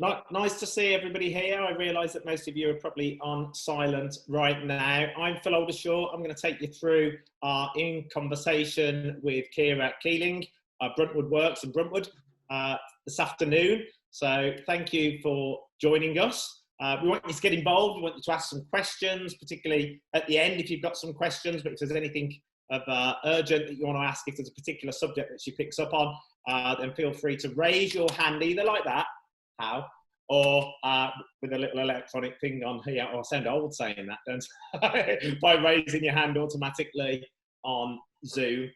Nice to see everybody here. I realise that most of you are probably on silent right now. I'm Phil Oldershaw. I'm going to take you through our In Conversation with Ciara Keeling, Bruntwood Works in Bruntwood, this afternoon. So thank you for joining us. We want you to get involved. We want you to ask some questions, particularly at the end if you've got some questions, but if there's anything of urgent that you want to ask, if there's a particular subject that she picks up on, then feel free to raise your hand either like that, or with a little electronic thing on here. I sound old saying that, don't I? By raising your hand automatically on Zoom.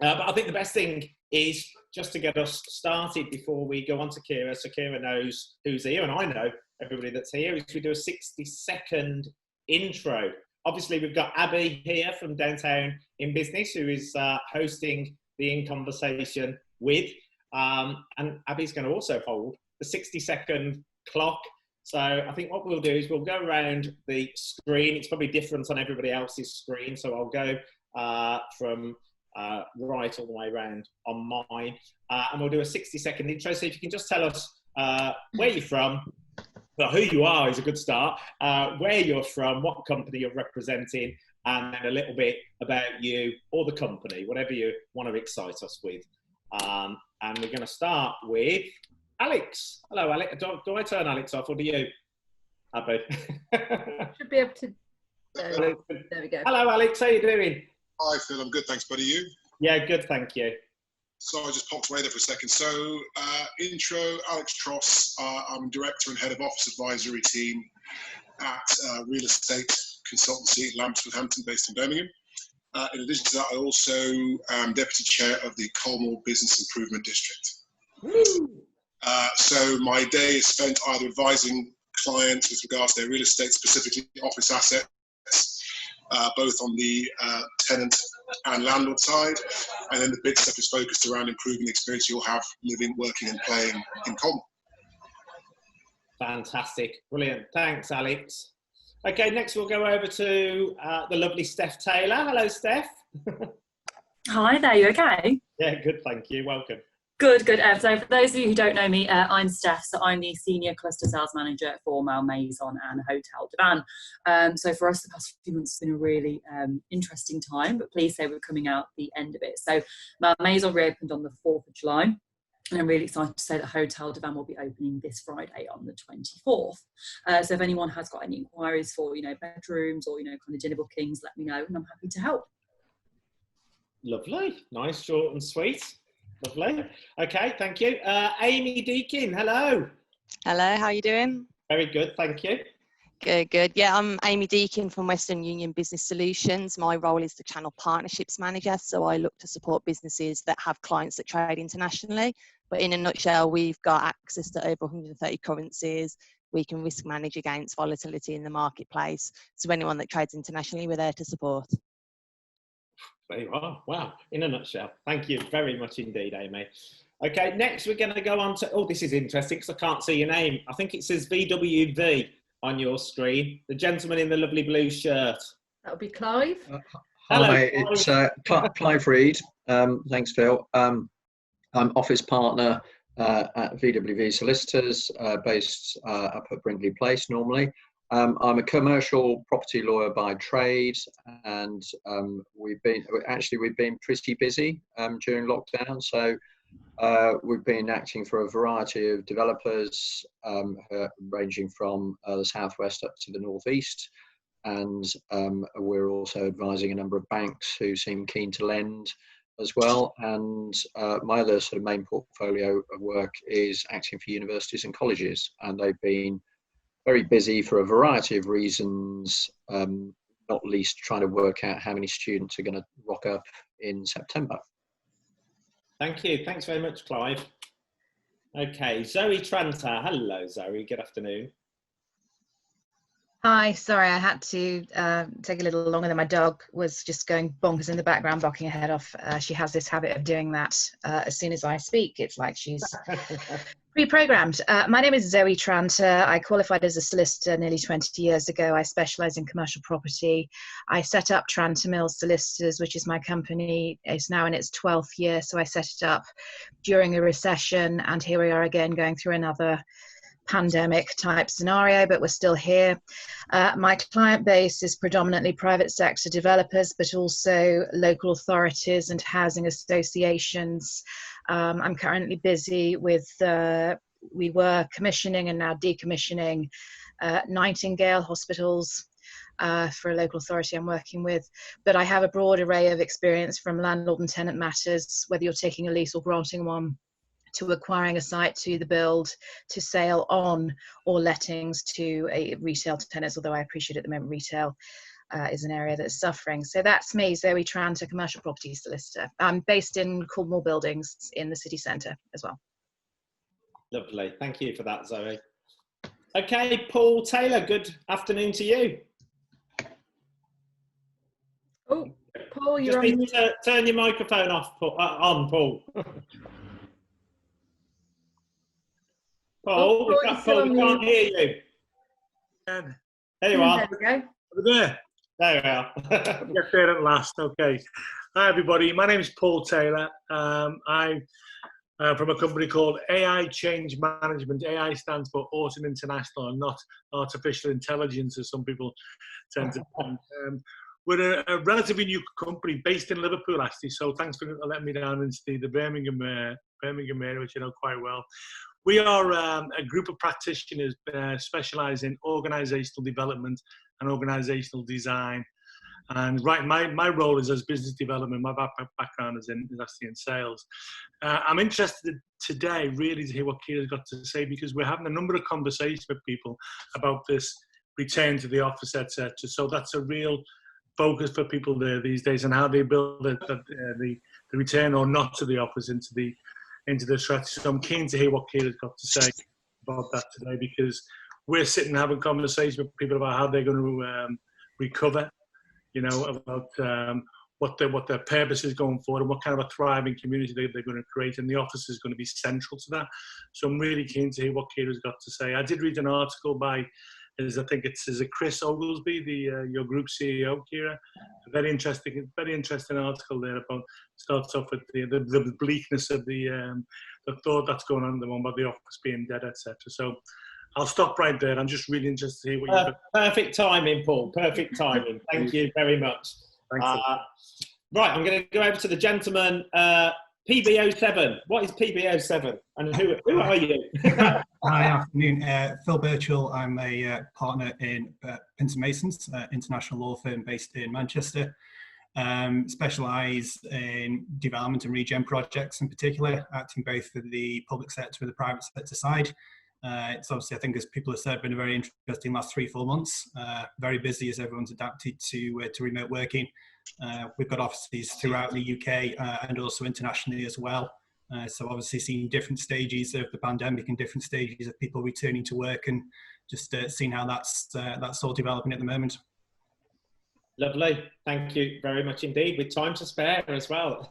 But I think the best thing is just to get us started before we go on to Ciara, so Ciara knows who's here, and I know everybody that's here, is we do a 60-second intro. Obviously, we've got Abby here from Downtown in Business, who is hosting the In Conversation with, and Abby's going to also hold the 60-second clock. So I think what we'll do is we'll go around the screen. It's probably different on everybody else's screen, so I'll go from right all the way around on mine, and we'll do a 60-second intro. So if you can just tell us where you're from, well, who you are is a good start, where you're from, what company you're representing, and then a little bit about you or the company, whatever you want to excite us with. And we're going to start with Alex. Hello, Alex. Do I turn Alex off, or do you, Abby? Should be able to. There we go. Hello, Alex. How you doing? Hi, Phil. I'm good, thanks, buddy. You? Yeah, good, thank you. So I just popped away there for a second. So, intro, Alex Tross. I'm Director and Head of Office Advisory Team at Real Estate Consultancy, Lambswood based in Birmingham. In addition to that, I also am Deputy Chair of the Colmore Business Improvement District. So my day is spent either advising clients with regards to their real estate, specifically office assets, both on the tenant and landlord side, and then the big stuff is focused around improving the experience you'll have living, working and playing in Colmore. Fantastic, brilliant, thanks Alex. Okay, next we'll go over to the lovely Steph Taylor. Hello Steph. Hi there, you okay? Yeah, good, thank you, welcome. Good. So for those of you who don't know me, I'm Steph, so I'm the Senior Cluster Sales Manager for Malmaison and Hotel Divan. So for us, the past few months has been a really interesting time, but please say we're coming out the end of it. So Malmaison reopened on the 4th of July, and I'm really excited to say that Hotel Divan will be opening this Friday on the 24th. So if anyone has got any inquiries for, bedrooms or, kind of dinner bookings, let me know, and I'm happy to help. Lovely, nice, short and sweet. Lovely. Okay, thank you. Amy Deakin, hello. Hello, how are you doing? Very good, thank you. Good. Yeah, I'm Amy Deakin from Western Union Business Solutions. My role is the Channel Partnerships Manager, so I look to support businesses that have clients that trade internationally. But in a nutshell, we've got access to over 130 currencies. We can risk manage against volatility in the marketplace. So anyone that trades internationally, we're there to support. There you are. Wow, in a nutshell. Thank you very much indeed, Amy. Okay, next we're going to go on to, this is interesting because I can't see your name. I think it says VWV on your screen. The gentleman in the lovely blue shirt. That would be Clive. Hello, hi, it's Clive Reid. Thanks, Phil. I'm office partner at VWV Solicitors, based up at Brinkley Place normally. I'm a commercial property lawyer by trade, and we've been pretty busy during lockdown. So we've been acting for a variety of developers, ranging from the southwest up to the northeast, and we're also advising a number of banks who seem keen to lend as well. And my other sort of main portfolio of work is acting for universities and colleges, and they've been very busy for a variety of reasons, not least trying to work out how many students are going to rock up in September. Thank you. Thanks very much, Clive. Okay, Zoe Tranter. Hello, Zoe. Good afternoon. Hi, sorry, I had to take a little longer than my dog was just going bonkers in the background, barking her head off. She has this habit of doing that as soon as I speak. It's like she's pre-programmed. My name is Zoe Tranter. I qualified as a solicitor nearly 20 years ago. I specialise in commercial property. I set up Tranter Mills Solicitors, which is my company. It's now in its 12th year, so I set it up during a recession, and here we are again going through another pandemic type scenario, but we're still here. My client base is predominantly private sector developers, but also local authorities and housing associations. I'm currently busy with, we were commissioning and now decommissioning Nightingale hospitals for a local authority I'm working with. But I have a broad array of experience from landlord and tenant matters, whether you're taking a lease or granting one, to acquiring a site, to the build, to sale on, or lettings to a retail tenants, although I appreciate at the moment retail is an area that's suffering. So that's me, Zoe Tranter, commercial property solicitor. I'm based in Cornwall Buildings in the city centre as well. Lovely, thank you for that, Zoe. Okay, Paul Taylor, good afternoon to you. Oh, Paul, you're Just on need mute. to turn your microphone off, on, Paul. Paul, we can't hear you. There you are. There we go. There. There we are. Get there at last. Okay. Hi, everybody. My name is Paul Taylor. I'm from a company called AI Change Management. AI stands for Autumn International and not artificial intelligence, as some people tend to think. We're a relatively new company based in Liverpool, actually. So thanks for letting me down into the Birmingham area, which you know quite well. We are a group of practitioners specialise in organisational development and organisational design. And right, my role is as business development. My background is actually in sales. I'm interested today really to hear what Ciara's got to say, because we're having a number of conversations with people about this return to the office, etc. So that's a real focus for people there these days, and how they build the return or not to the office into the strategy. So I'm keen to hear what Ciara's got to say about that today, because we're sitting having conversations with people about how they're going to recover, you know, about what their purpose is going forward and what kind of a thriving community they're going to create, and the office is going to be central to that. So I'm really keen to hear what Ciara's got to say. I did read an article by, I think it's Chris Oglesby, your group CEO, Ciara. A very interesting article there about, starts off with the bleakness of the thought that's going on at the moment about the office being dead, etc. So I'll stop right there. I'm just really interested to hear what you've got. Perfect timing, Paul. Perfect timing. Thank you very much. Right, I'm going to go over to the gentleman. PB07. What is PB07? And who are you? Hi, afternoon. Phil Birchall. I'm a partner in Pinson Masons, international law firm based in Manchester. Specialise in development and regen projects in particular, acting both for the public sector and the private sector side. It's obviously, I think, as people have said, been a very interesting last 3-4 months. Very busy as everyone's adapted to remote working. We've got offices throughout the UK and also internationally as well. So obviously seeing different stages of the pandemic and different stages of people returning to work, and just seeing how that's all developing at the moment. Lovely. Thank you very much indeed, with time to spare as well.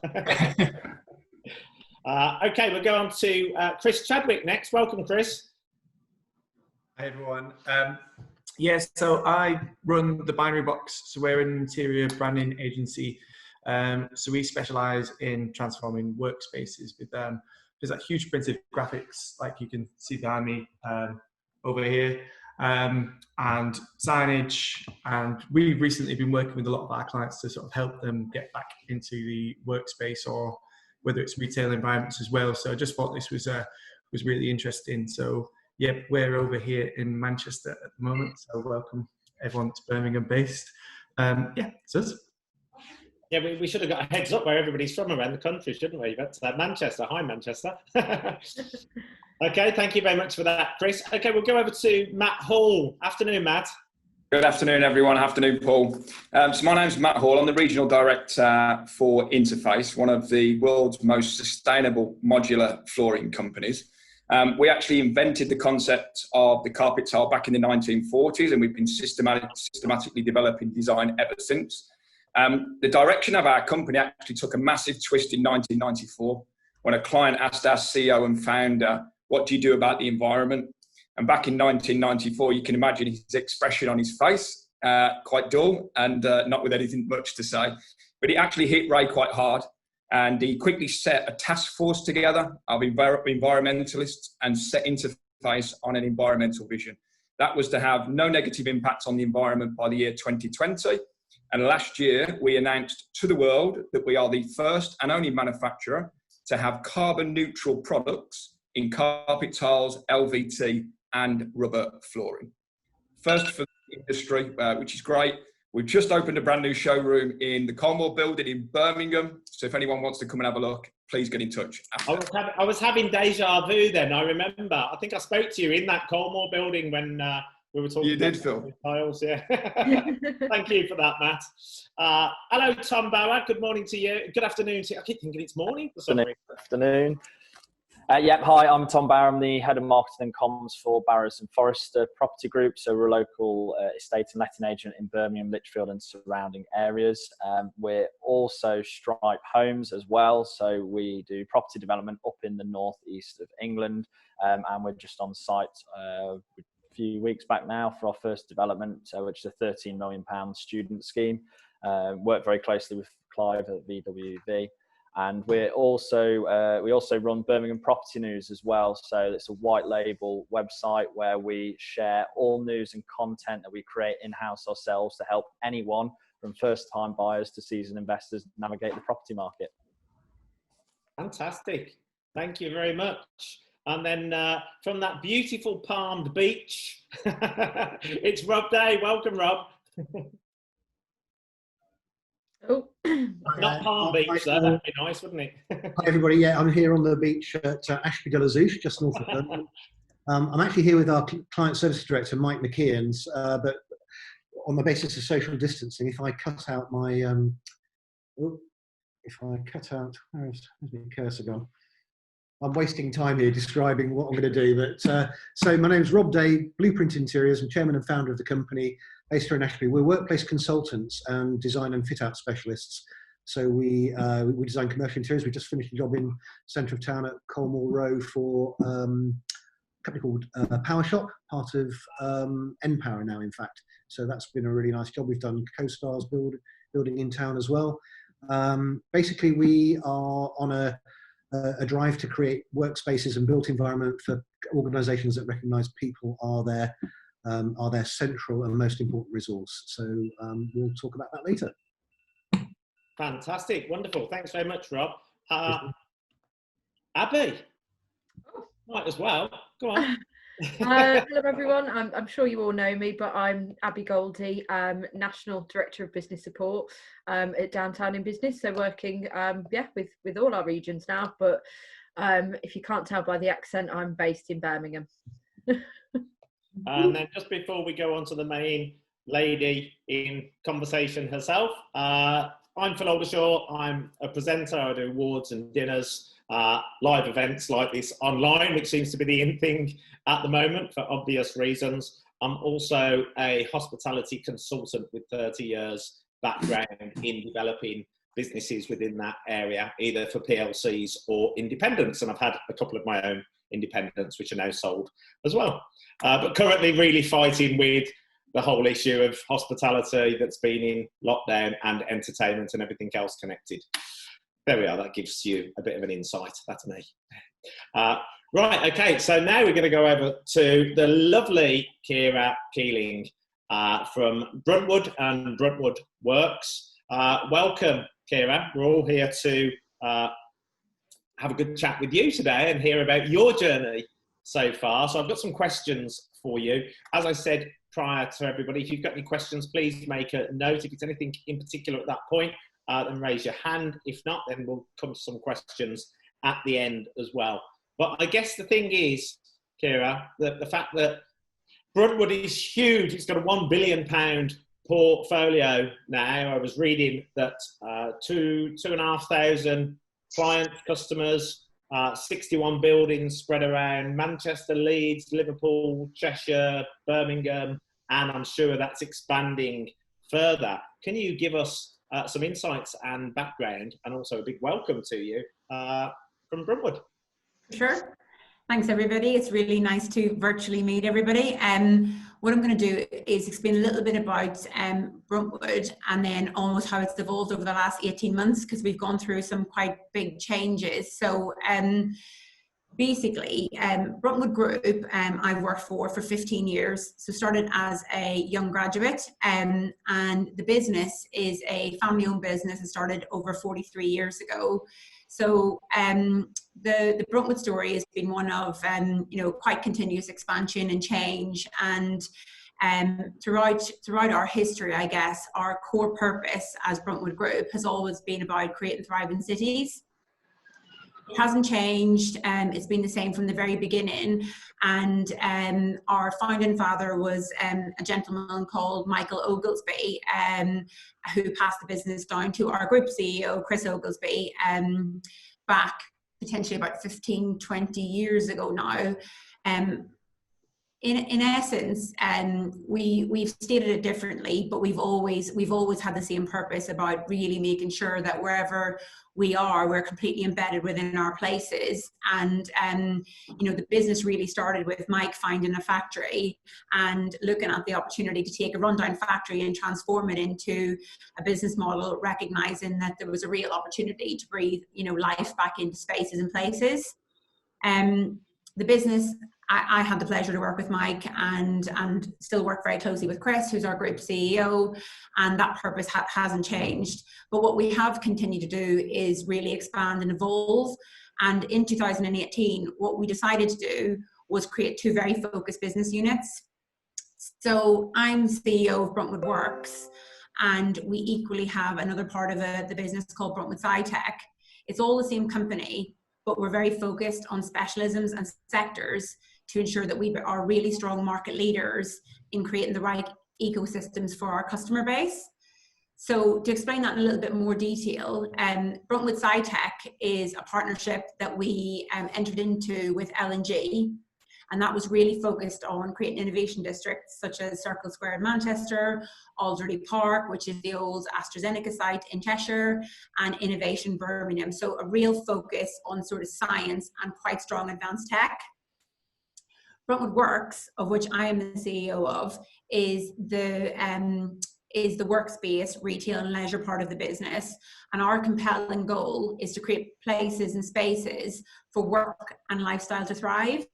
Okay, we'll go on to Chris Chadwick next. Welcome, Chris. Hi, everyone. So I run the Binary Box. So we're an interior branding agency. So we specialise in transforming workspaces with there's that huge printed graphics, like you can see behind me over here, and signage. And we've recently been working with a lot of our clients to sort of help them get back into the workspace, or whether it's retail environments as well. So I just thought this was really interesting. So yeah, we're over here in Manchester at the moment. So welcome everyone that's Birmingham based. Yeah, we should have got a heads up where everybody's from around the country, shouldn't we? That's Manchester. Hi, Manchester. Okay, thank you very much for that, Chris. Okay, we'll go over to Matt Hall. Afternoon, Matt. Good afternoon, everyone. Afternoon, Paul. So my name's Matt Hall. I'm the Regional Director for Interface, one of the world's most sustainable modular flooring companies. We actually invented the concept of the carpet tile back in the 1940s, and we've been systematically developing design ever since. The direction of our company actually took a massive twist in 1994 when a client asked our CEO and founder, "What do you do about the environment?" And back in 1994, you can imagine his expression on his face, quite dull and not with anything much to say. But it actually hit Ray quite hard, and he quickly set a task force together of environmentalists and set Interface Interface on an environmental vision. That was to have no negative impact on the environment by the year 2020. And last year, we announced to the world that we are the first and only manufacturer to have carbon neutral products in carpet tiles, LVT, and rubber flooring. First for the industry, which is great. We've just opened a brand new showroom in the Cornwall building in Birmingham. So if anyone wants to come and have a look, please get in touch. I was having deja vu then. I remember. I think I spoke to you in that Cornwall building when we were talking. You did, Phil. Tiles, yeah. Thank you for that, Matt. Hello, Tom Bauer. Good morning to you. Good afternoon to you. I keep thinking it's morning. Good afternoon. Yep, hi, I'm Tom Barrow. I'm the Head of Marketing and Comms for Barrows and Forrester Property Group. So we're a local estate and letting agent in Birmingham, Lichfield and surrounding areas. We're also Stripe Homes as well. So we do property development up in the northeast of England. And we're just on site a few weeks back now for our first development, which is a £13 million student scheme. Work very closely with Clive at VWV. And we also run Birmingham Property News as well. So it's a white label website where we share all news and content that we create in-house ourselves to help anyone from first-time buyers to seasoned investors navigate the property market. Fantastic. Thank you very much. And then from that beautiful palmed beach, it's Rob Day. Welcome, Rob. Oh, not Palm Beach, though. That'd be nice, wouldn't it? Hi, everybody. Yeah, I'm here on the beach at Ashby de la Zouch, just north of Birmingham. I'm actually here with our Client Services Director, Mike McKeons, but on the basis of social distancing, if I cut out my, where's my cursor gone? I'm wasting time here describing what I'm going to do. But so my name's Rob Day, Blueprint Interiors. I'm chairman and founder of the company based here in Ashby. We're workplace consultants and design and fit out specialists. So we design commercial interiors. We just finished a job in centre of town at Cornwall Row for a company called Power Shop, part of N-Power now, in fact. So that's been a really nice job. We've done Co-Stars building in town as well. Basically, we are on a drive to create workspaces and built environment for organisations that recognise people are their central and most important resource. So we'll talk about that later. Fantastic, wonderful. Thanks very much, Rob. Abby, might as well. Go on. Hello everyone. I'm sure you all know me, but I'm Abby Goldie, National Director of Business Support at Downtown in Business. So working with all our regions now, but if you can't tell by the accent, I'm based in Birmingham. And then just before we go on to the main lady in conversation herself, I'm Phil Oldershaw. I'm a presenter. I do awards and dinners, live events like this online, which seems to be the in thing at the moment for obvious reasons. I'm also a hospitality consultant with 30 years background in developing businesses within that area, either for PLCs or independents. And I've had a couple of my own independents, which are now sold as well. But currently really fighting with the whole issue of hospitality that's been in lockdown and entertainment and everything else connected. There we are, that gives you a bit of an insight. That's me. Right, okay, so now we're going to go over to the lovely Ciara Keeling from Bruntwood and Bruntwood Works. Welcome, Ciara. We're all here to have a good chat with you today and hear about your journey so far. So I've got some questions for you. As I said prior to everybody, if you've got any questions, please make a note. If it's anything in particular at that point, then raise your hand. If not, then we'll come to some questions at the end as well. But I guess the thing is, Ciara, that the fact that Bruntwood is huge, it's got a £1 billion portfolio now. I was reading that 2,500 clients, customers, 61 buildings spread around Manchester, Leeds, Liverpool, Cheshire, Birmingham, and I'm sure that's expanding further. Can you give us some insights and background, and also a big welcome to you from Bruntwood? Sure. Thanks, everybody. It's really nice to virtually meet everybody. What I'm going to do is explain a little bit about Bruntwood and then almost how it's evolved over the last 18 months, because we've gone through some quite big changes. So basically, Bruntwood Group, I've worked for 15 years. So started as a young graduate, and the business is a family-owned business. It started over 43 years ago. So the Bruntwood story has been one of quite continuous expansion and change, and throughout our history, I guess, our core purpose as Bruntwood Group has always been about creating thriving cities. It hasn't changed. It's been the same from the very beginning. And our founding father was a gentleman called Michael Oglesby, who passed the business down to our group CEO, Chris Oglesby, back potentially about 15, 20 years ago now. In essence, we've stated it differently, but we've always had the same purpose about really making sure that wherever we are, we're completely embedded within our places. And the business really started with Mike finding a factory and looking at the opportunity to take a rundown factory and transform it into a business model, recognizing that there was a real opportunity to breathe life back into spaces and places. The business, I had the pleasure to work with Mike and still work very closely with Chris, who's our group CEO, and that purpose hasn't changed. But what we have continued to do is really expand and evolve. And in 2018, what we decided to do was create two very focused business units. So I'm CEO of Bruntwood Works, and we equally have another part of the business called Bruntwood SciTech. It's all the same company, but we're very focused on specialisms and sectors to ensure that we are really strong market leaders in creating the right ecosystems for our customer base. So to explain that in a little bit more detail, Bruntwood SciTech is a partnership that we entered into with L&G, and that was really focused on creating innovation districts such as Circle Square in Manchester, Alderley Park, which is the old AstraZeneca site in Cheshire, and Innovation Birmingham. So a real focus on sort of science and quite strong advanced tech. Bruntwood Works, of which I am the CEO of, is the workspace, retail and leisure part of the business. And our compelling goal is to create places and spaces for work and lifestyle to thrive.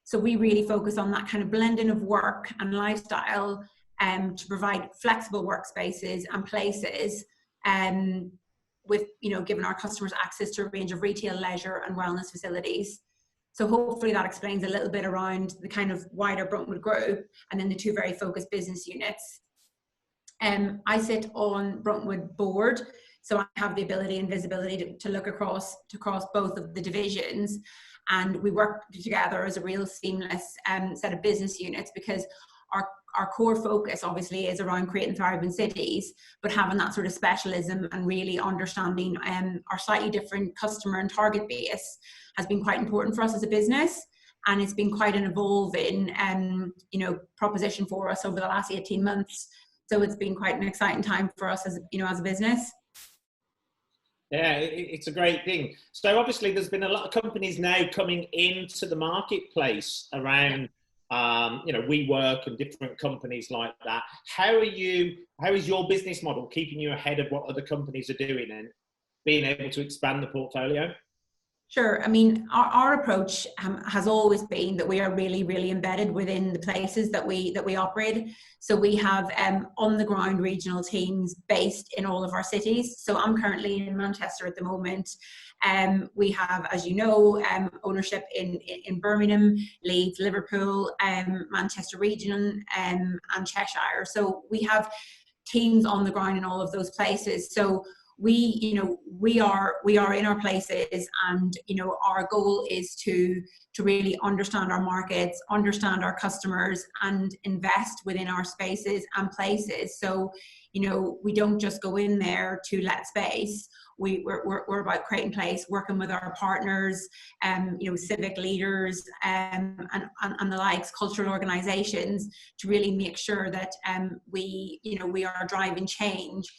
So we really focus on that kind of blending of work and lifestyle to provide flexible workspaces and places with, giving our customers access to a range of retail, leisure and wellness facilities. So hopefully that explains a little bit around the kind of wider Bruntwood Group and then the two very focused business units. I sit on Bruntwood board, so I have the ability and visibility to look across both of the divisions, and we work together as a real seamless set of business units, because our core focus obviously is around creating thriving cities, but having that sort of specialism and really understanding our slightly different customer and target base has been quite important for us as a business. And it's been quite an evolving proposition for us over the last 18 months. So it's been quite an exciting time for us as a business. Yeah, it's a great thing. So obviously there's been a lot of companies now coming into the marketplace around, WeWork and different companies like that. How is your business model keeping you ahead of what other companies are doing and being able to expand the portfolio? Sure. I mean, our approach has always been that we are really, really embedded within the places that we operate. So we have on the ground regional teams based in all of our cities. So I'm currently in Manchester at the moment. We have, as you know, ownership in Birmingham, Leeds, Liverpool, Manchester region, and Cheshire. So we have teams on the ground in all of those places. So we are in our places, and our goal is to really understand our markets, understand our customers, and invest within our spaces and places. So we don't just go in there to let space. We're about creating place, working with our partners, civic leaders, and the likes, cultural organisations, to really make sure that we are driving change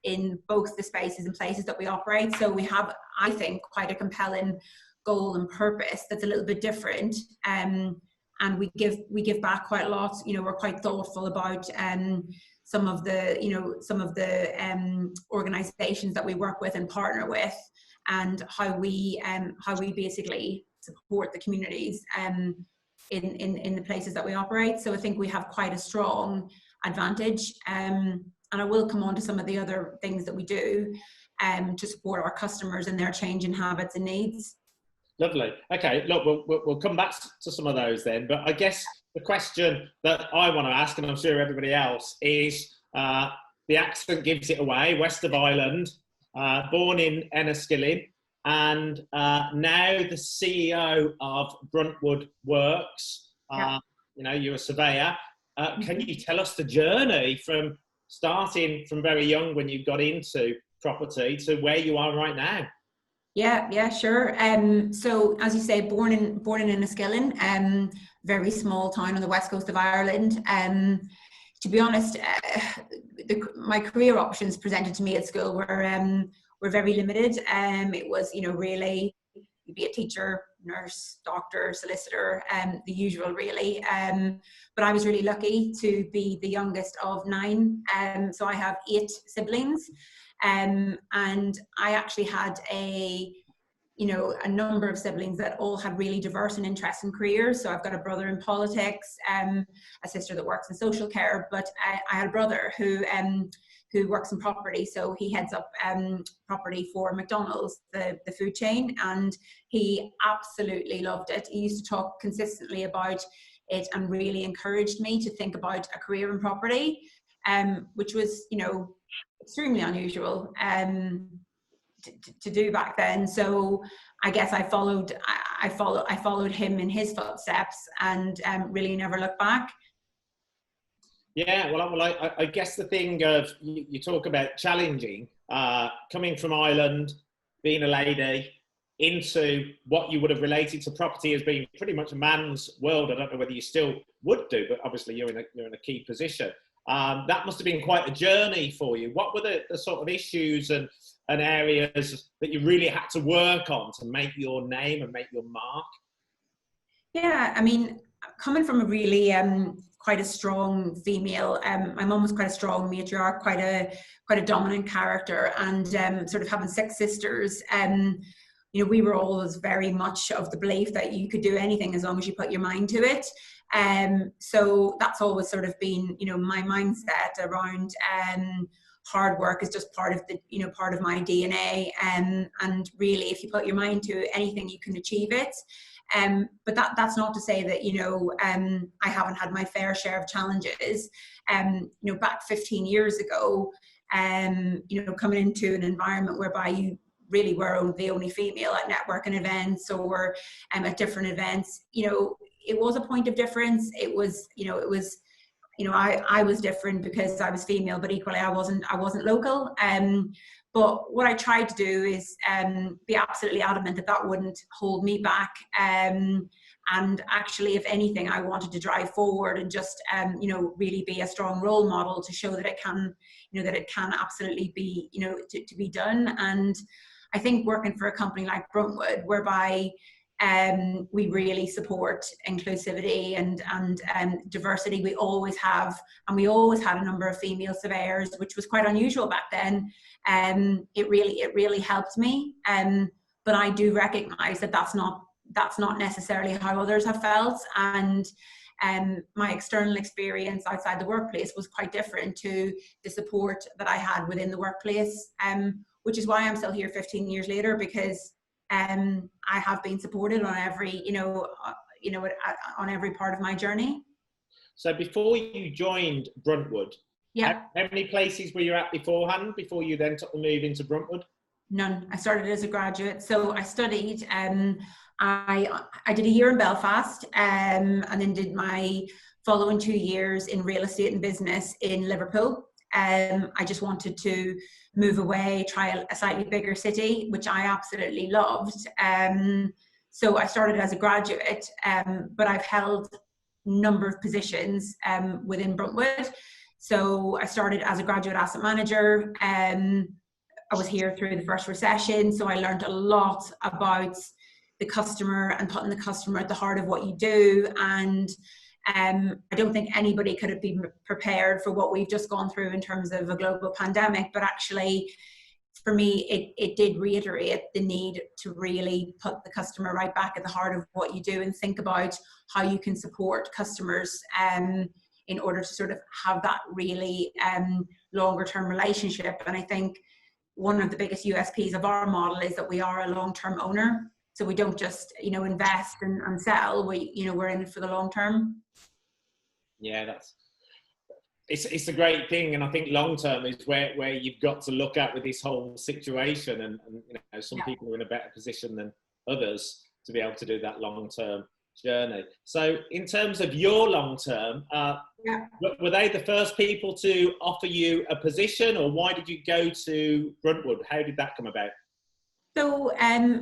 in both the spaces and places that we operate. So we have, I think, quite a compelling goal and purpose that's a little bit different, and we give back quite a lot. We're quite thoughtful about some of the organizations that we work with and partner with, and how we basically support the communities in the places that we operate. So I think we have quite a strong advantage. And I will come on to some of the other things that we do to support our customers and their change in habits and needs. Lovely. Okay, look, we'll come back to some of those then. But I guess the question that I want to ask, and I'm sure everybody else, is the accent gives it away. West of Ireland, born in Enniskillen, and now the CEO of Bruntwood Works. You know, you're a surveyor. Can you tell us the journey from starting from very young when you got into property to where you are right now? Yeah, sure. So as you say, born in Enniskillen, very small town on the west coast of Ireland. To be honest, my career options presented to me at school were very limited. It was, you know, really, you'd be a teacher, nurse, doctor, solicitor, the usual really. But I was really lucky to be the youngest of 9. So I have 8 siblings. And I actually had a number of siblings that all had really diverse and interesting careers. So I've got a brother in politics, a sister that works in social care, but I had a brother who works in property. So he heads up property for McDonald's, the food chain, and he absolutely loved it. He used to talk consistently about it and really encouraged me to think about a career in property, which was, you know, extremely unusual to do back then. So I guess I followed him in his footsteps and really never looked back. Yeah, well, I guess the thing of you talk about challenging, coming from Ireland, being a lady, into what you would have related to property as being pretty much a man's world. I don't know whether you still would do, but obviously you're in a key position. That must have been quite a journey for you. What were the sort of issues and areas that you really had to work on to make your name and make your mark? Yeah, I mean, coming from a really quite a strong female, my mum was quite a strong matriarch, quite a dominant character, and sort of having 6 sisters. You know, we were always very much of the belief that you could do anything as long as you put your mind to it. So that's always sort of been, you know, my mindset around hard work is just part of my DNA. And really, if you put your mind to anything, you can achieve it. But that's not to say that, you know, I haven't had my fair share of challenges. You know, back 15 years ago, you know, coming into an environment whereby you really were the only female at networking events or at different events, you know, it was a point of difference. It was, I was different because I was female, but equally I wasn't local. But what I tried to do is be absolutely adamant that wouldn't hold me back. And actually, if anything, I wanted to drive forward and just, really be a strong role model to show that it can, that it can absolutely be, to be done. And I think working for a company like Bruntwood, whereby we really support inclusivity and diversity. We always have, and we always had a number of female surveyors, which was quite unusual back then. It really helped me. But I do recognise that that's not necessarily how others have felt. And my external experience outside the workplace was quite different to the support that I had within the workplace, which is why I'm still here 15 years later, because I have been supported on every, on every part of my journey. So before you joined Bruntwood, yeah, how many places were you at beforehand before you then took the move into Bruntwood? None. I started as a graduate. So I studied, I did a year in Belfast, and then did my following 2 years in real estate and business in Liverpool. I just wanted to move away, try a slightly bigger city, which I absolutely loved. So I started as a graduate, but I've held a number of positions within Bruntwood. So I started as a graduate asset manager. I was here through the first recession, so I learned a lot about the customer and putting the customer at the heart of what you do. And I don't think anybody could have been prepared for what we've just gone through in terms of a global pandemic, but actually for me, it did reiterate the need to really put the customer right back at the heart of what you do and think about how you can support customers in order to sort of have that really longer term relationship. And I think one of the biggest USPs of our model is that we are a long-term owner. So we don't just, invest and sell. We're in it for the long term. Yeah, it's a great thing, and I think long term is where you've got to look at with this whole situation, and some people are in a better position than others to be able to do that long term journey. So in terms of your long term, were they the first people to offer you a position, or why did you go to Bruntwood? How did that come about?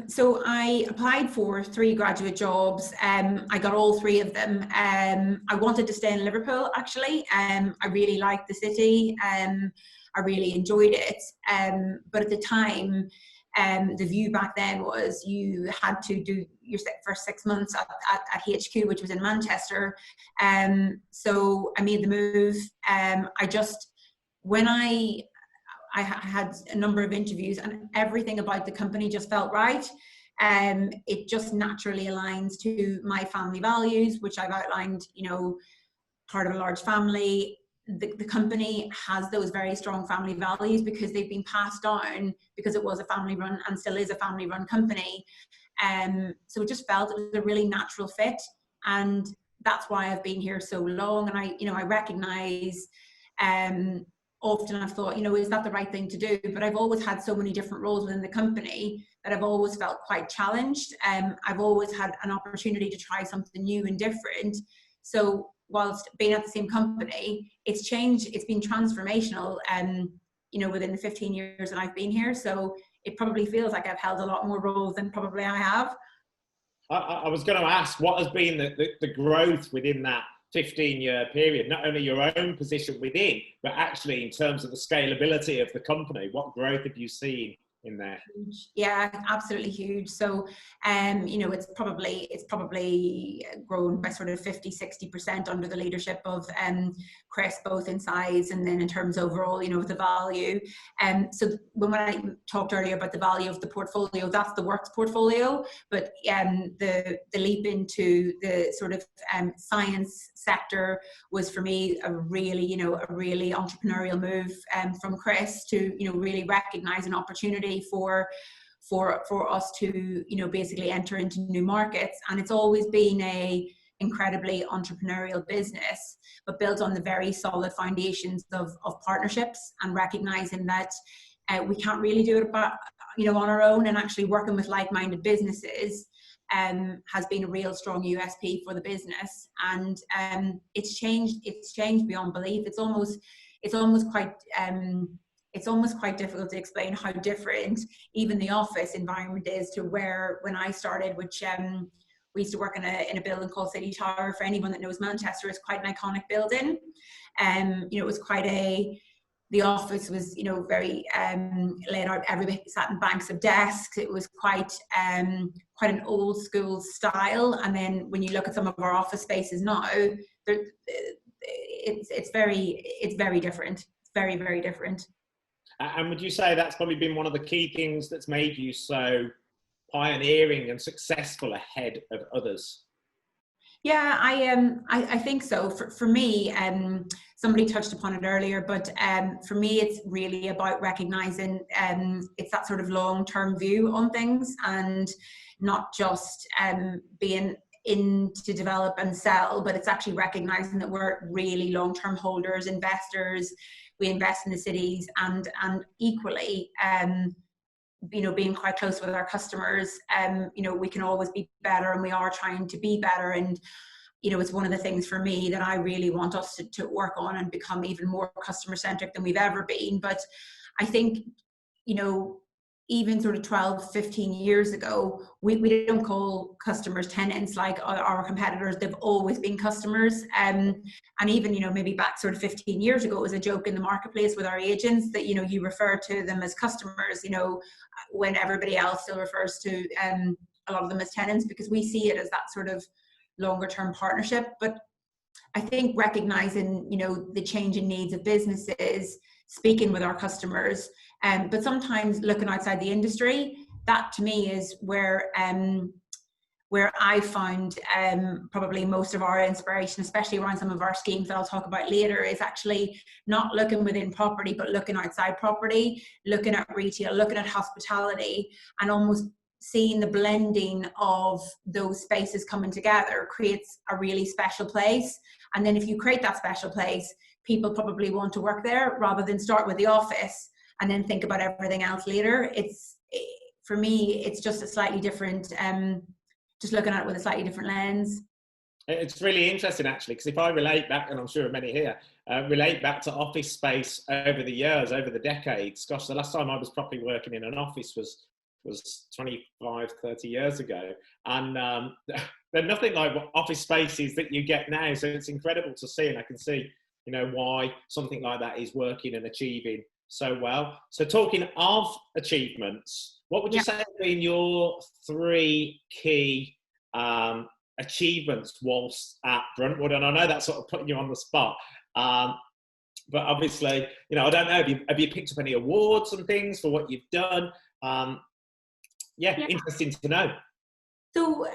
So I applied for 3 graduate jobs. I got all 3 of them. I wanted to stay in Liverpool, actually. I really liked the city. I really enjoyed it. But at the time, the view back then was you had to do your first 6 months at HQ, which was in Manchester. So I made the move. I had a number of interviews, and everything about the company just felt right. It just naturally aligns to my family values, which I've outlined, part of a large family. The company has those very strong family values because they've been passed down, because it was a family run and still is a family run company. So it just felt it was a really natural fit. And that's why I've been here so long. And I recognize, often I've thought, is that the right thing to do? But I've always had so many different roles within the company that I've always felt quite challenged. I've always had an opportunity to try something new and different. So whilst being at the same company, it's changed, it's been transformational, within the 15 years that I've been here. So it probably feels like I've held a lot more roles than probably I have. I was going to ask, what has been the growth within that 15-year period, not only your own position within, but actually in terms of the scalability of the company? What growth have you seen in there? Yeah, absolutely huge. So, it's probably grown by sort of 50-60% under the leadership of Chris, both in size and then in terms overall, with the value. So when I talked earlier about the value of the portfolio, that's the works portfolio, but the leap into the sort of science sector was for me a really entrepreneurial move from Chris to really recognize an opportunity for us to basically enter into new markets. And it's always been a incredibly entrepreneurial business, but built on the very solid foundations of partnerships, and recognizing that we can't really do it on our own, and actually working with like-minded businesses has been a real strong USP for the business. And it's changed beyond belief. It's almost quite difficult to explain how different even the office environment is to when I started, which we used to work in a building called City Tower. For anyone that knows Manchester, it's quite an iconic building. It was the office was, very laid out. Everybody sat in banks of desks. It was quite an old school style. And then when you look at some of our office spaces now, it's very different. It's very, very different. And would you say that's probably been one of the key things that's made you so pioneering and successful ahead of others? Yeah, I think so. For me, somebody touched upon it earlier, but for me, it's really about recognizing it's that sort of long-term view on things, and not just being in to develop and sell, but it's actually recognizing that we're really long-term holders, investors. We invest in the cities, and equally, being quite close with our customers, we can always be better, and we are trying to be better. And, it's one of the things for me that I really want us to work on and become even more customer centric than we've ever been. But I think, even sort of 12, 15 years ago, we don't call customers tenants like our competitors. They've always been customers. And even, maybe back sort of 15 years ago, it was a joke in the marketplace with our agents that, you refer to them as customers, when everybody else still refers to a lot of them as tenants, because we see it as that sort of longer term partnership. But I think recognizing, the changing needs of businesses, speaking with our customers, But sometimes looking outside the industry, that to me is where I found probably most of our inspiration, especially around some of our schemes that I'll talk about later, is actually not looking within property, but looking outside property, looking at retail, looking at hospitality, and almost seeing the blending of those spaces coming together creates a really special place. And then if you create that special place, people probably want to work there rather than start with the office and then think about everything else later. For me, it's just a slightly different, just looking at it with a slightly different lens. It's really interesting, actually, because if I relate back, and I'm sure many here, relate back to office space over the years, over the decades. Gosh, the last time I was properly working in an office was 25, 30 years ago. And they're nothing like what office spaces that you get now. So it's incredible to see, and I can see, why something like that is working and achieving so well. So talking of achievements, what would you say have been your 3 key achievements whilst at Bruntwood? And I know that's sort of putting you on the spot, but obviously, I don't know, have you picked up any awards and things for what you've done? Interesting to know. So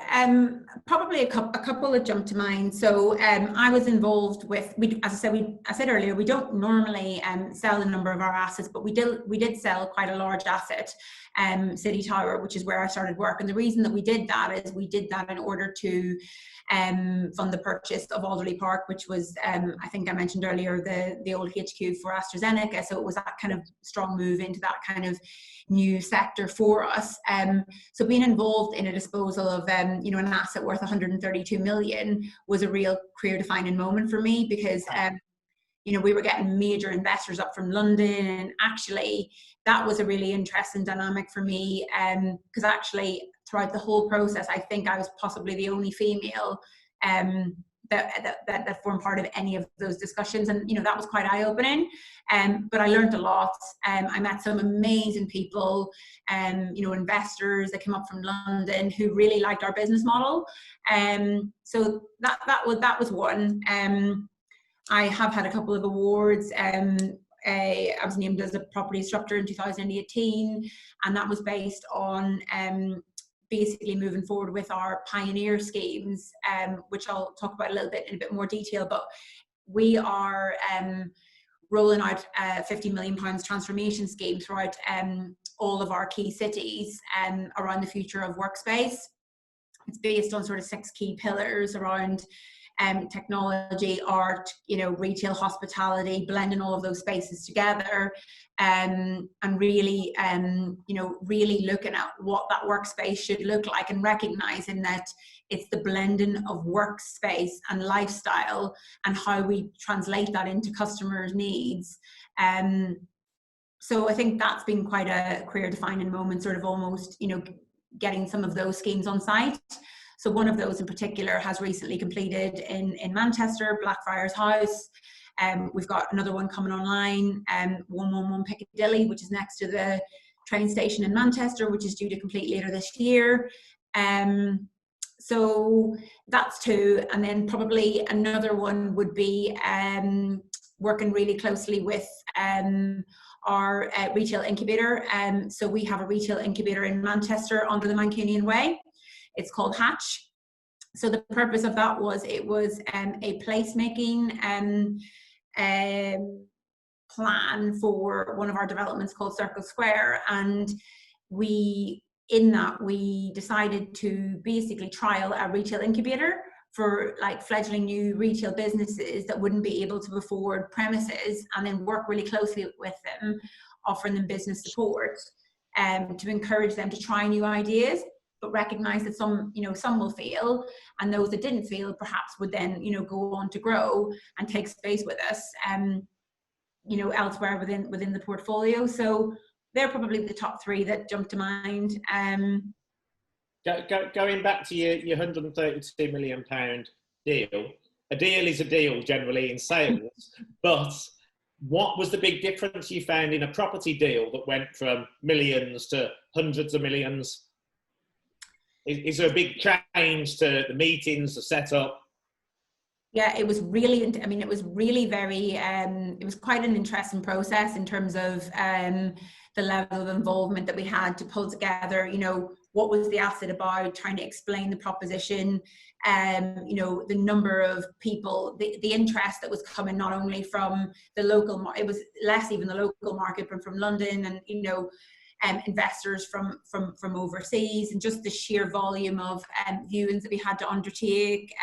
probably a couple that jump to mind. So I was involved with, as I said earlier, we don't normally sell a number of our assets, but we did sell quite a large asset, City Tower, which is where I started work. And the reason that we did that is we did that in order to fund the purchase of Alderley Park, which was, I think I mentioned earlier, the old HQ for AstraZeneca. So it was that kind of strong move into that kind of new sector for us. So being involved in a disposal of an asset worth 132 million was a real career defining moment for me, because we were getting major investors up from London, and actually that was a really interesting dynamic for me, because actually throughout the whole process I think I was possibly the only female that formed part of any of those discussions, and that was quite eye-opening. But I learned a lot. I met some amazing people, investors that came up from London who really liked our business model. So that was one. I have had a couple of awards. I was named as a property instructor in 2018, and that was based on basically moving forward with our pioneer schemes, which I'll talk about a little bit in a bit more detail. But we are rolling out a £50 million transformation scheme throughout all of our key cities around the future of workspace. It's based on sort of 6 key pillars around technology, art, retail, hospitality, blending all of those spaces together, and really, really looking at what that workspace should look like, and recognizing that it's the blending of workspace and lifestyle and how we translate that into customers' needs. So I think that's been quite a career defining moment, sort of almost, getting some of those schemes on site. So one of those in particular has recently completed in Manchester, Blackfriars House. We've got another one coming online, 111 Piccadilly, which is next to the train station in Manchester, which is due to complete later this year. So that's 2. And then probably another one would be working really closely with our retail incubator. So we have a retail incubator in Manchester under the Mancunian Way. It's called Hatch. So the purpose of that was, it was a placemaking plan for one of our developments called Circle Square, and we decided to basically trial a retail incubator for like fledgling new retail businesses that wouldn't be able to afford premises, and then work really closely with them, offering them business support to encourage them to try new ideas, but recognize that some will fail, and those that didn't fail perhaps would then, go on to grow and take space with us, elsewhere within the portfolio. So they're probably the top 3 that jump to mind. Going back to your £132 million deal, a deal is a deal generally in sales, but what was the big difference you found in a property deal that went from millions to hundreds of millions? Is there a big change to the meetings, the setup? Yeah, it was really, it was really very, it was quite an interesting process in terms of the the level of involvement that we had to pull together, you know, what was the asset about, trying to explain the proposition, you know, the number of people, the interest that was coming not only from the local market, it was less even the local market, but from London, and, you know, investors from overseas, and just the sheer volume of viewings that we had to undertake,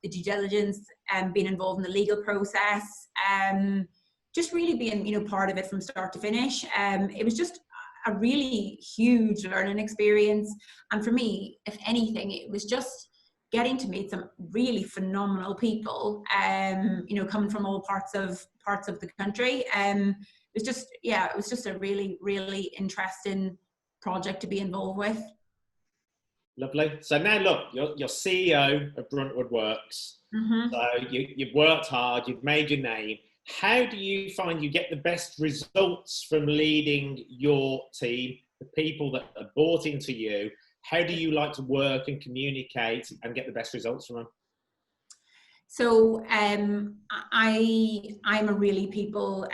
the due diligence, being involved in the legal process, just really being, you know, part of it from start to finish. It was just a really huge learning experience, and for me, if anything, it was just getting to meet some really phenomenal people, you know, coming from all parts of the country. It was just, yeah, it was just a really, really interesting project to be involved with. Lovely. So now look, you're CEO of Bruntwood Works. Mm-hmm. So you've worked hard, you've made your name. How do you find you get the best results from leading your team, the people that are bought into you? How do you like to work and communicate and get the best results from them? So I'm a really people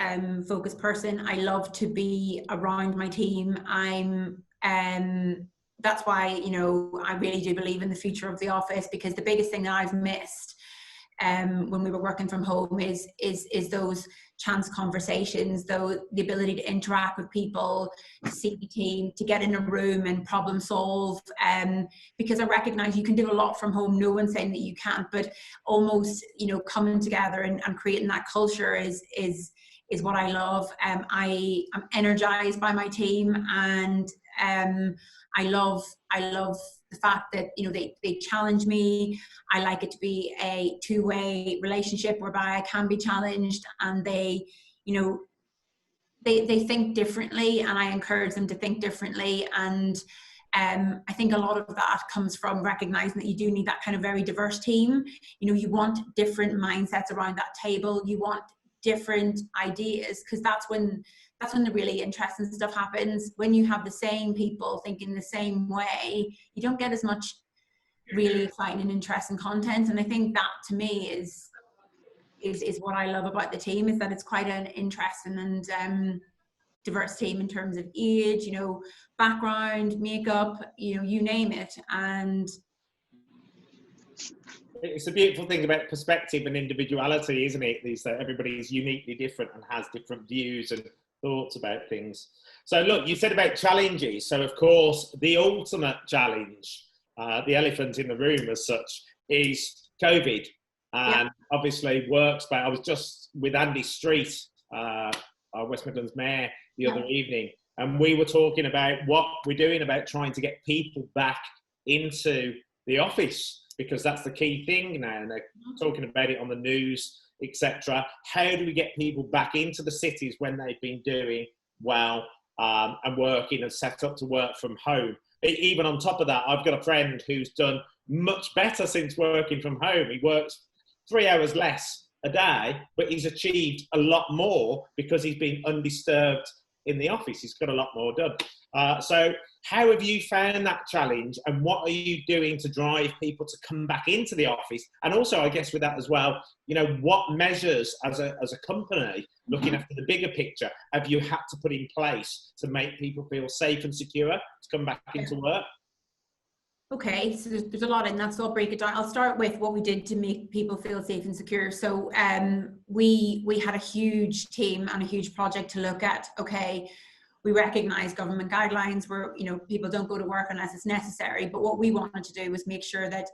focused person. I love to be around my team. That's why, you know, I really do believe in the future of the office, because the biggest thing that I've missed when we were working from home is those chance conversations, though, the ability to interact with people, to see the team, to get in a room and problem solve. Because I recognize you can do a lot from home. No one's saying that you can't, but almost, you know, coming together and creating that culture is what I love. I'm energized by my team, and I love the fact that, you know, they challenge me. I like it to be a two-way relationship whereby I can be challenged, and they, you know, they think differently, and I encourage them to think differently. And I think a lot of that comes from recognizing that you do need that kind of very diverse team. You know, you want different mindsets around that table. You want different ideas, because that's when the really interesting stuff happens. When you have the same people thinking the same way, you don't get as much really exciting and interesting content. And I think that, to me, is what I love about the team, is that it's quite an interesting and diverse team in terms of age, you know, background, makeup, you know, you name it. And it's a beautiful thing about perspective and individuality, isn't it? Everybody is uniquely different and has different views and thoughts about things. So look, you said about challenges. So of course, the ultimate challenge, the elephant in the room as such, is COVID. And obviously works, but I was just with Andy Street, our West Midlands Mayor, the other evening, and we were talking about what we're doing about trying to get people back into the office, because that's the key thing now, and they're talking about it on the news, etc. How do we get people back into the cities when they've been doing well and working and set up to work from home? Even on top of that, I've got a friend who's done much better since working from home. He works 3 hours less a day, but he's achieved a lot more because he's been undisturbed in the office. He's got a lot more done. So how have you found that challenge, and what are you doing to drive people to come back into the office? And also, I guess with that as well, you know, what measures as a company, looking after the bigger picture, have you had to put in place to make people feel safe and secure to come back into work? Okay, so there's a lot in that, so I'll break it down. I'll start with what we did to make people feel safe and secure. So we had a huge team and a huge project to look at. Okay, we recognize government guidelines where, you know, people don't go to work unless it's necessary. But what we wanted to do was make sure that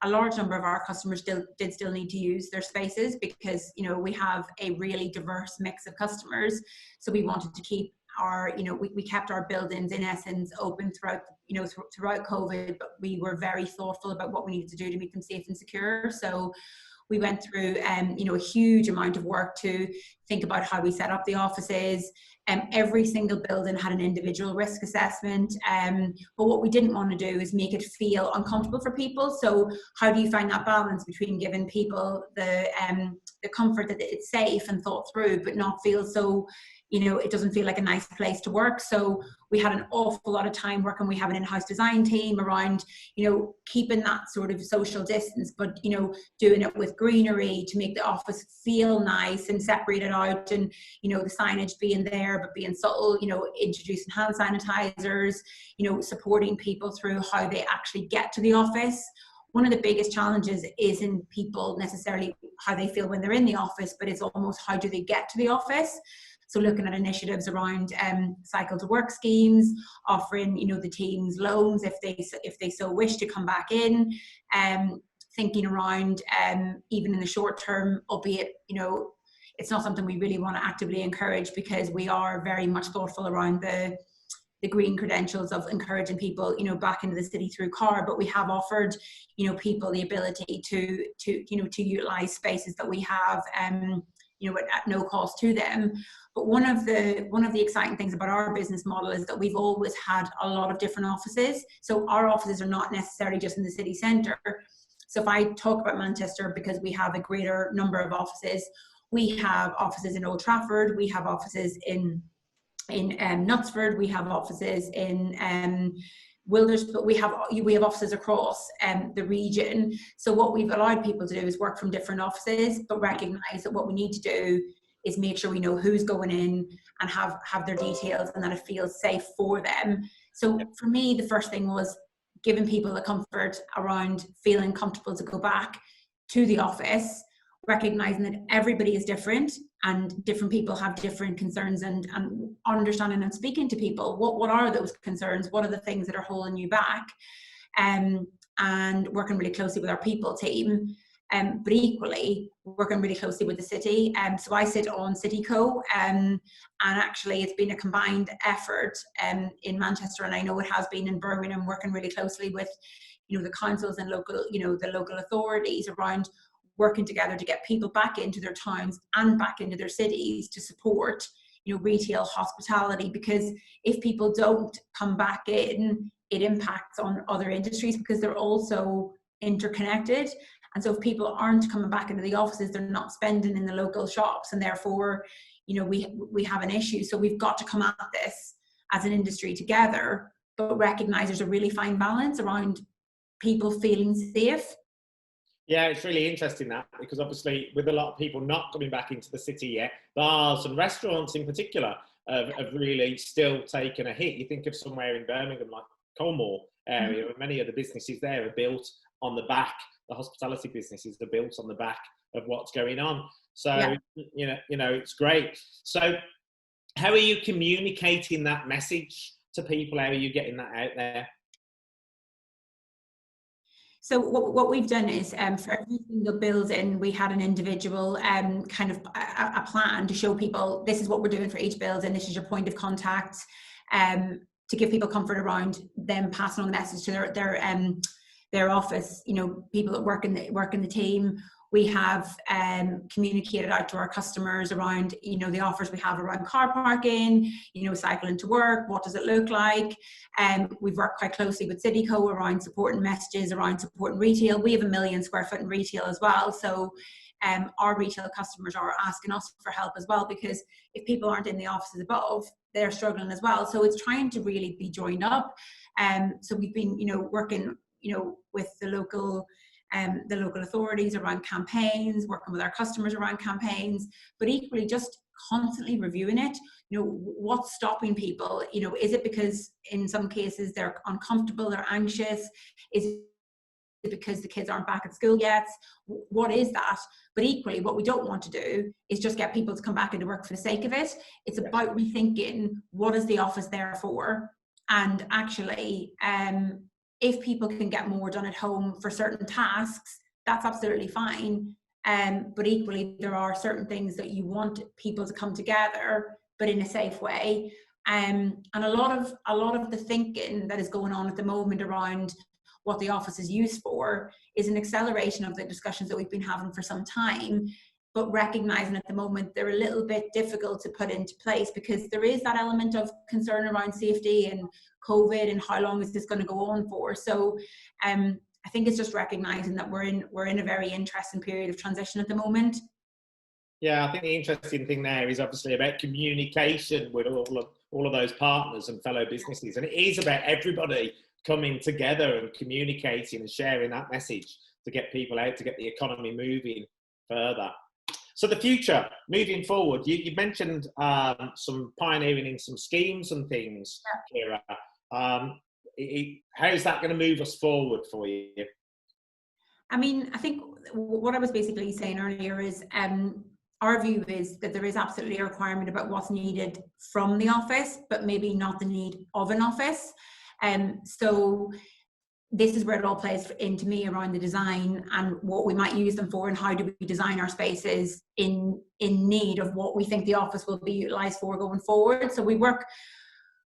a large number of our customers did still need to use their spaces, because, you know, we have a really diverse mix of customers. So we wanted to keep our, you know, we kept our buildings in essence open throughout, you know, throughout COVID, but we were very thoughtful about what we needed to do to make them safe and secure. So we went through, you know, a huge amount of work to think about how we set up the offices. Every single building had an individual risk assessment. But what we didn't want to do is make it feel uncomfortable for people. So how do you find that balance between giving people the comfort that it's safe and thought through, but not feel so, you know, it doesn't feel like a nice place to work. So we had an awful lot of time working. We have an in-house design team around, you know, keeping that sort of social distance, but, you know, doing it with greenery to make the office feel nice and separated out, and, you know, the signage being there but being subtle, you know, introducing hand sanitizers, you know, supporting people through how they actually get to the office. One of the biggest challenges isn't people necessarily how they feel when they're in the office, but it's almost how do they get to the office. So looking at initiatives around cycle to work schemes, offering, you know, the teams loans if they so wish to come back in, thinking around even in the short term, albeit, you know, it's not something we really want to actively encourage, because we are very much thoughtful around the green credentials of encouraging people, you know, back into the city through car. But we have offered, you know, people the ability to you know, to utilize spaces that we have, you know, at no cost to them. But one of the exciting things about our business model is that we've always had a lot of different offices. So our offices are not necessarily just in the city centre. So if I talk about Manchester, because we have a greater number of offices, we have offices in Old Trafford, we have offices in Knutsford, we have offices in Wilders, but we have offices across the region. So what we've allowed people to do is work from different offices, but recognise that what we need to do is make sure we know who's going in and have their details, and that it feels safe for them. So for me, the first thing was giving people the comfort around feeling comfortable to go back to the office, recognising that everybody is different and different people have different concerns, and understanding and speaking to people. What are those concerns? What are the things that are holding you back? And working really closely with our people team. But equally working really closely with the city. So I sit on CityCo, and actually it's been a combined effort in Manchester, and I know it has been in Birmingham, working really closely with, you know, the councils and local, you know, the local authorities around working together to get people back into their towns and back into their cities to support, you know, retail, hospitality, because if people don't come back in, it impacts on other industries because they're also interconnected. And so if people aren't coming back into the offices, they're not spending in the local shops, and therefore, you know, we have an issue. So we've got to come at this as an industry together, but recognise there's a really fine balance around people feeling safe. Yeah, it's really interesting that, because obviously with a lot of people not coming back into the city yet, bars and restaurants in particular have really still taken a hit. You think of somewhere in Birmingham like Colmore area, and many of the businesses there are built on the back, the hospitality businesses are built on the back of what's going on. So, you know, it's great. So how are you communicating that message to people? How are you getting that out there? So what we've done is for every single building, we had an individual kind of a plan to show people this is what we're doing for each building, this is your point of contact, to give people comfort around them passing on the message to their office, you know, people that work in the team. We have communicated out to our customers around, you know, the offers we have around car parking, you know, cycling to work, what does it look like? We've worked quite closely with CityCo around supporting messages, around supporting retail. We have 1 million square foot in retail as well. So our retail customers are asking us for help as well, because if people aren't in the offices above, they're struggling as well. So it's trying to really be joined up. So we've been, you know, working, you know, with the local authorities around campaigns, working with our customers around campaigns, but equally just constantly reviewing it. You know, what's stopping people? You know, is it because in some cases they're uncomfortable, they're anxious? Is it because the kids aren't back at school yet? What is that? But equally, what we don't want to do is just get people to come back into work for the sake of it. It's about rethinking what is the office there for, and actually if people can get more done at home for certain tasks, that's absolutely fine. But equally, there are certain things that you want people to come together, but in a safe way. And a lot of the thinking that is going on at the moment around what the office is used for is an acceleration of the discussions that we've been having for some time, but recognizing at the moment they're a little bit difficult to put into place because there is that element of concern around safety and COVID and how long is this going to go on for. So I think it's just recognizing that we're in a very interesting period of transition at the moment. Yeah, I think the interesting thing there is obviously about communication with all of those partners and fellow businesses. And it is about everybody coming together and communicating and sharing that message to get people out, to get the economy moving further. So the future, moving forward, you mentioned some pioneering in some schemes and things, Ciara. How's that going to move us forward for you? I mean, I think what I was basically saying earlier is our view is that there is absolutely a requirement about what's needed from the office, but maybe not the need of an office. So this is where it all plays into me around the design and what we might use them for, and how do we design our spaces in need of what we think the office will be utilised for going forward. So we work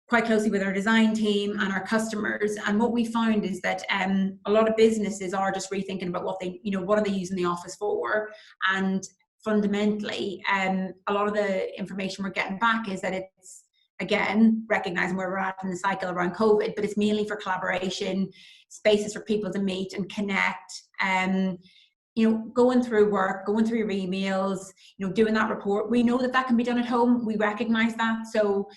quite closely with our design team and our customers, and what we found is that a lot of businesses are just rethinking about what they, what are they using the office for, and fundamentally a lot of the information we're getting back is that it's, again, recognizing where we're at in the cycle around COVID, but it's mainly for collaboration, spaces for people to meet and connect, going through work, going through your emails, doing that report. We know that can be done at home. We recognize that. So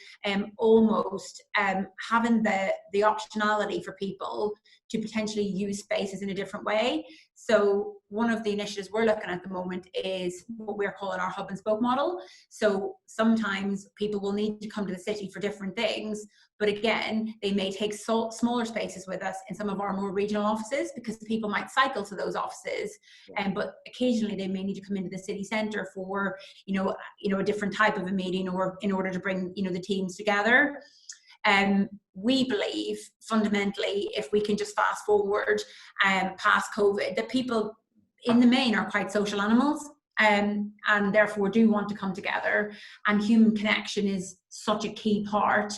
almost having the optionality for people to potentially use spaces in a different way. So one of the initiatives we're looking at the moment is what we're calling our hub and spoke model. So sometimes people will need to come to the city for different things, but again, they may take smaller spaces with us in some of our more regional offices, because people might cycle to those offices, but occasionally they may need to come into the city centre for a different type of a meeting, or in order to bring the teams together. We believe fundamentally, if we can just fast forward past COVID, that people in the main are quite social animals, and therefore do want to come together, and human connection is such a key part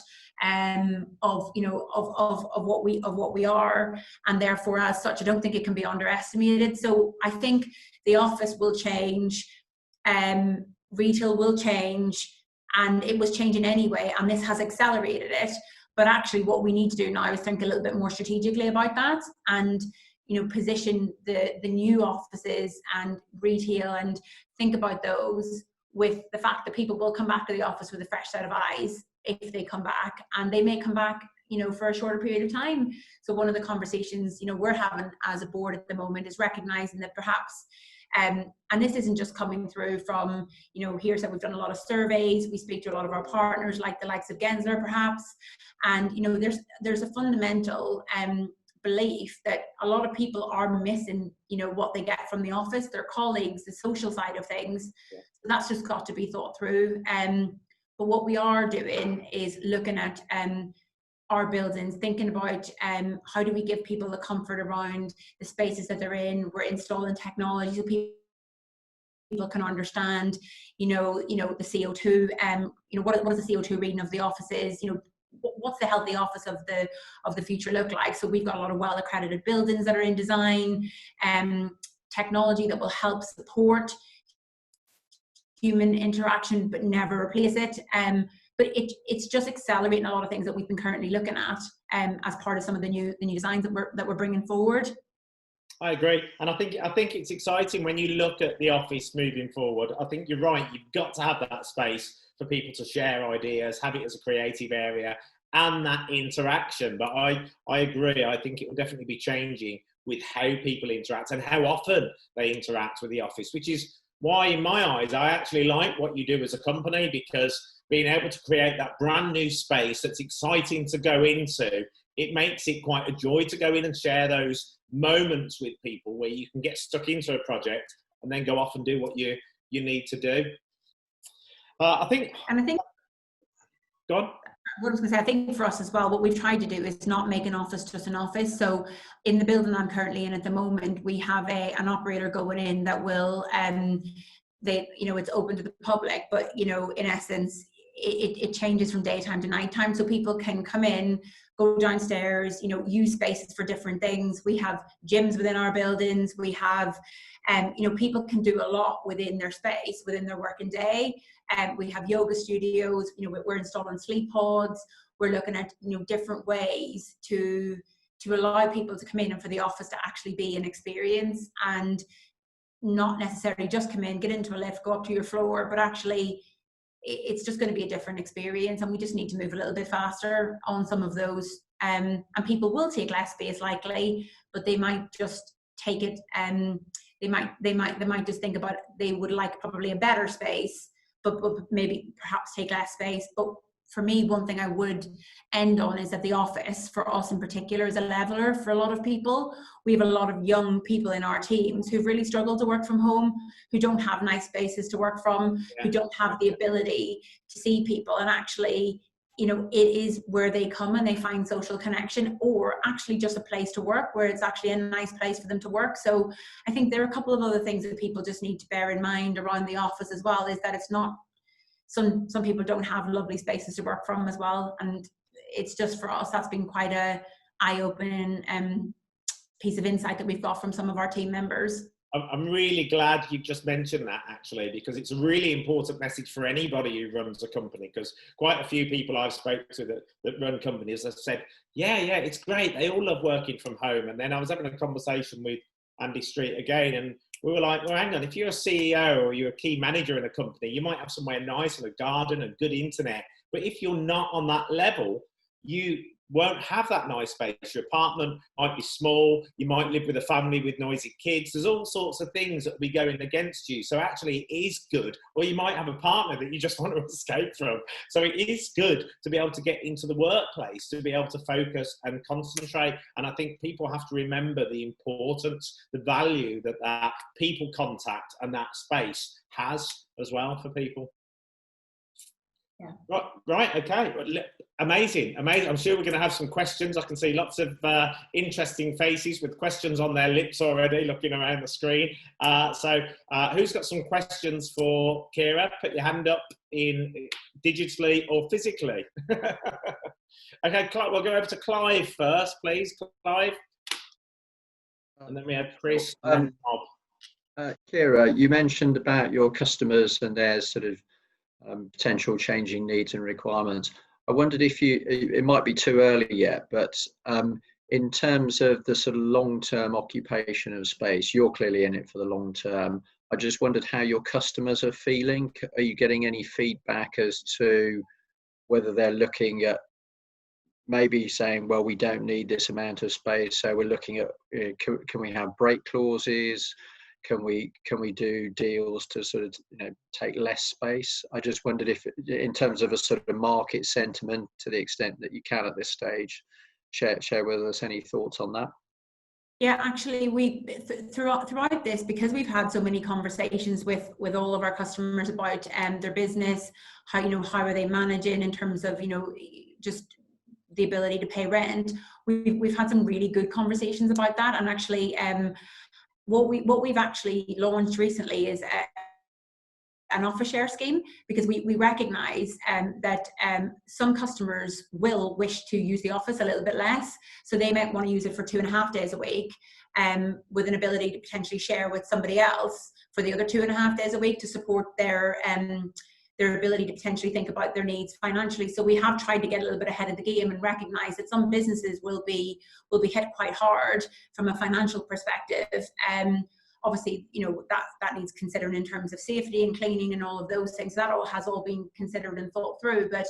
of what we are, and therefore as such I don't think it can be underestimated. So I think the office will change, retail will change, and it was changing anyway, and this has accelerated it. But actually what we need to do now is think a little bit more strategically about that, and position the new offices and retail, and think about those with the fact that people will come back to the office with a fresh set of eyes if they come back, and they may come back for a shorter period of time. So one of the conversations we're having as a board at the moment is recognizing that perhaps and this isn't just coming through from here. So we've done a lot of surveys, we speak to a lot of our partners like the likes of Gensler perhaps, and there's a fundamental belief that a lot of people are missing what they get from the office, their colleagues, the social side of things. So that's just got to be thought through. But what we are doing is looking at our buildings, thinking about how do we give people the comfort around the spaces that they're in. We're installing technology so people can understand the CO2, what is the CO2 reading of the offices, what's the healthy office of the future look like. So we've got a lot of well accredited buildings that are in design, technology that will help support human interaction but never replace it. But it's just accelerating a lot of things that we've been currently looking at as part of some of the new designs that we're bringing forward. I agree, and I think it's exciting when you look at the office moving forward. I think you're right. You've got to have that space for people to share ideas, have it as a creative area, and that interaction. But I agree. I think it will definitely be changing with how people interact and how often they interact with the office, which is why, in my eyes, I actually like what you do as a company, because being able to create that brand new space that's exciting to go into, it makes it quite a joy to go in and share those moments with people where you can get stuck into a project and then go off and do what you need to do. I think go on. What I was going to say, I think for us as well, what we've tried to do is not make an office just an office. So in the building I'm currently in at the moment, we have an operator going in that will, it's open to the public, but in essence, it changes from daytime to nighttime. So people can come in, go downstairs, use spaces for different things. We have gyms within our buildings. We have, people can do a lot within their space, within their working day. We have yoga studios, we're installing sleep pods. We're looking at, different ways to allow people to come in and for the office to actually be an experience. And not necessarily just come in, get into a lift, go up to your floor, but actually it's just going to be a different experience, and we just need to move a little bit faster on some of those. And people will take less space likely, but they might just take it. They might just think about they would like probably a better space, but maybe perhaps take less space. But for me, one thing I would end on is that the office, for us in particular, is a leveler for a lot of people. We have a lot of young people in our teams who've really struggled to work from home, who don't have nice spaces to work from, who don't have the ability to see people. And actually, you know, it is where they come and they find social connection, or actually just a place to work where it's actually a nice place for them to work. So I think there are a couple of other things that people just need to bear in mind around the office as well, is that it's not, some people don't have lovely spaces to work from as well. And it's just, for us, that's been quite a eye-opening piece of insight that we've got from some of our team members. I'm really glad you just mentioned that, actually, because it's a really important message for anybody who runs a company, because quite a few people I've spoken to that run companies have said, yeah, it's great, they all love working from home. And then I was having a conversation with Andy Street again, and we were like, well, hang on, if you're a CEO or you're a key manager in a company, you might have somewhere nice and a garden and good internet. But if you're not on that level, you won't have that nice space. Your apartment might be small, you might live with a family with noisy kids, there's all sorts of things that will be going against you. So actually it is good. Or you might have a partner that you just want to escape from. So it is good to be able to get into the workplace, to be able to focus and concentrate. And I think people have to remember the importance, the value that that people contact and that space has as well for people. Yeah. Right. Okay. Amazing. I'm sure we're going to have some questions. I can see lots of interesting faces with questions on their lips already, looking around the screen. So who's got some questions for Ciara? Put your hand up in digitally or physically. Okay, we'll go over to Clive first, please. Clive. And then we have Chris and Bob. Ciara, you mentioned about your customers and their sort of potential changing needs and requirements. I wondered if it might be too early yet, but in terms of the sort of long-term occupation of space, you're clearly in it for the long term. I just wondered how your customers are feeling. Are you getting any feedback as to whether they're looking at maybe saying, well, we don't need this amount of space, so we're looking at, can we have break clauses? Can we do deals to sort of, take less space? I just wondered if, in terms of a sort of market sentiment, to the extent that you can at this stage, share with us any thoughts on that. Yeah, actually, we throughout this, because we've had so many conversations with all of our customers about their business, how are they managing in terms of just the ability to pay rent. We've had some really good conversations about that, and actually. What we've actually launched recently is an office share scheme, because we recognise that some customers will wish to use the office a little bit less, so they might want to use it for 2.5 days a week, with an ability to potentially share with somebody else for the other 2.5 days a week to support their ability to potentially think about their needs financially. So we have tried to get a little bit ahead of the game and recognise that some businesses will be hit quite hard from a financial perspective. Obviously, that needs considering in terms of safety and cleaning and all of those things. That all has been considered and thought through. But